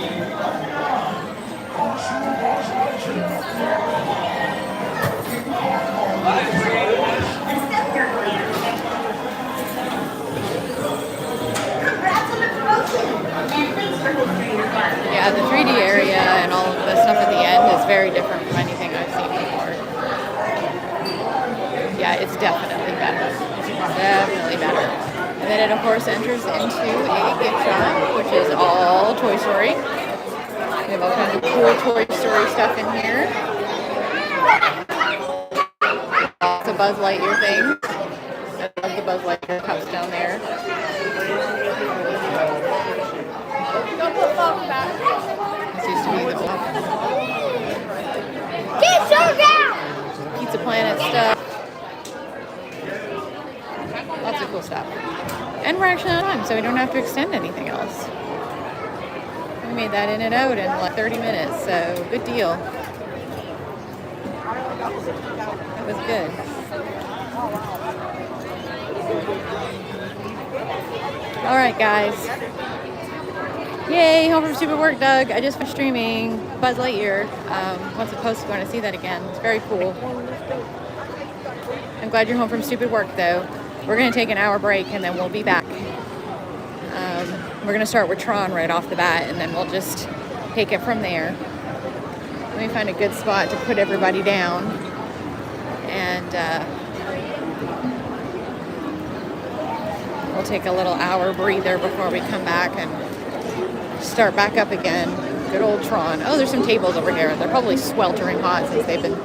Congrats on the promotion! And thanks for hosting your fun. Yeah, the 3D area and all of the stuff at the end is very different from anything I've seen before. Yeah, it's definitely better. Definitely better. And then it, of course, enters into a gift shop, which is all Toy Story. We have all kinds of cool Toy Story stuff in here. Lots of Buzz Lightyear things. I love the Buzz Lightyear cups down there. Don't put phone back. This used to be the old Get so down! Pizza Planet stuff. Lots of cool stuff. And we're actually on time, so we don't have to extend anything else. We made that in and out in like 30 minutes, so good deal. That was good. All right, guys. Yay, home from stupid work, Doug. I just finished streaming Buzz Lightyear. Once it posts, you're going to see that again. It's very cool. I'm glad you're home from stupid work, though. We're going to take an hour break, and then we'll be back. We're going to start with Tron right off the bat, and then we'll just take it from there. Let me find a good spot to put everybody down. And we'll take a little hour breather before we come back and start back up again. Good old Tron. Oh, there's some tables over here. They're probably sweltering hot since they've been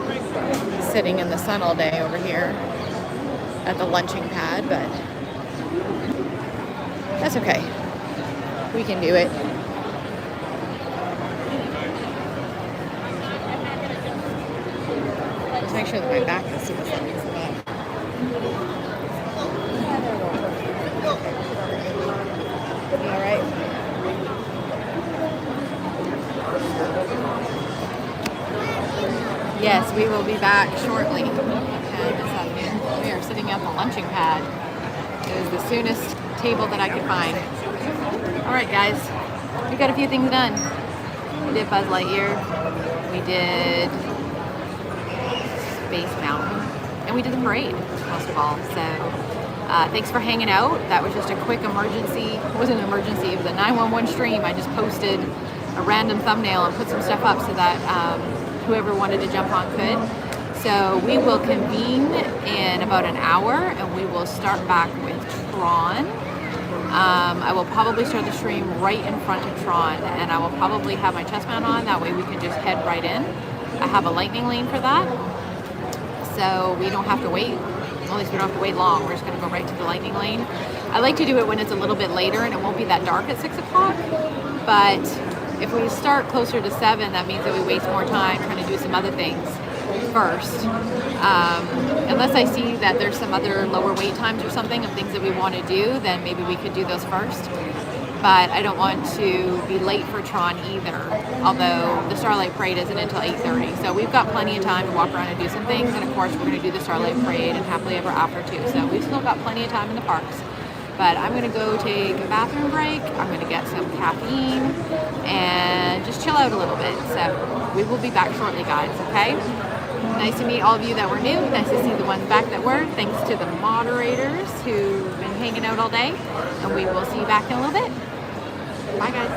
sitting in the sun all day over here at the lunching pad, but that's okay. We can do it. Let's make sure that my back is super flat. All right. Yes, we will be back shortly. Okay, we are sitting at the lunching pad. It is the soonest table that I could find. All right, guys, we got a few things done. We did Buzz Lightyear. We did Space Mountain, and we did the parade, most of all. So thanks for hanging out. That was just a quick emergency. It wasn't an emergency, it was a 911 stream. I just posted a random thumbnail and put some stuff up so that whoever wanted to jump on could. So we will convene in about an hour and we will start back with Tron. I will probably start the stream right in front of Tron, and I will probably have my chest mount on. That way we can just head right in. I have a lightning lane for that, so we don't have to wait. At least we don't have to wait long. We're just going to go right to the lightning lane. I like to do it when it's a little bit later and it won't be that dark at 6 o'clock, but if we start closer to 7, that means that we waste more time trying to do some other things first. Unless I see that there's some other lower wait times or something of things that we want to do, then maybe we could do those first. But I don't want to be late for Tron either, although the Starlight Parade isn't until 8:30. So we've got plenty of time to walk around and do some things, and of course we're going to do the Starlight Parade and Happily Ever After too. So we've still got plenty of time in the parks. But I'm going to go take a bathroom break. I'm going to get some caffeine and just chill out a little bit. So we will be back shortly, guys, okay? Nice to meet all of you that were new. Nice to see the ones back that were. Thanks to the moderators who've been hanging out all day. And we will see you back in a little bit. Bye, guys.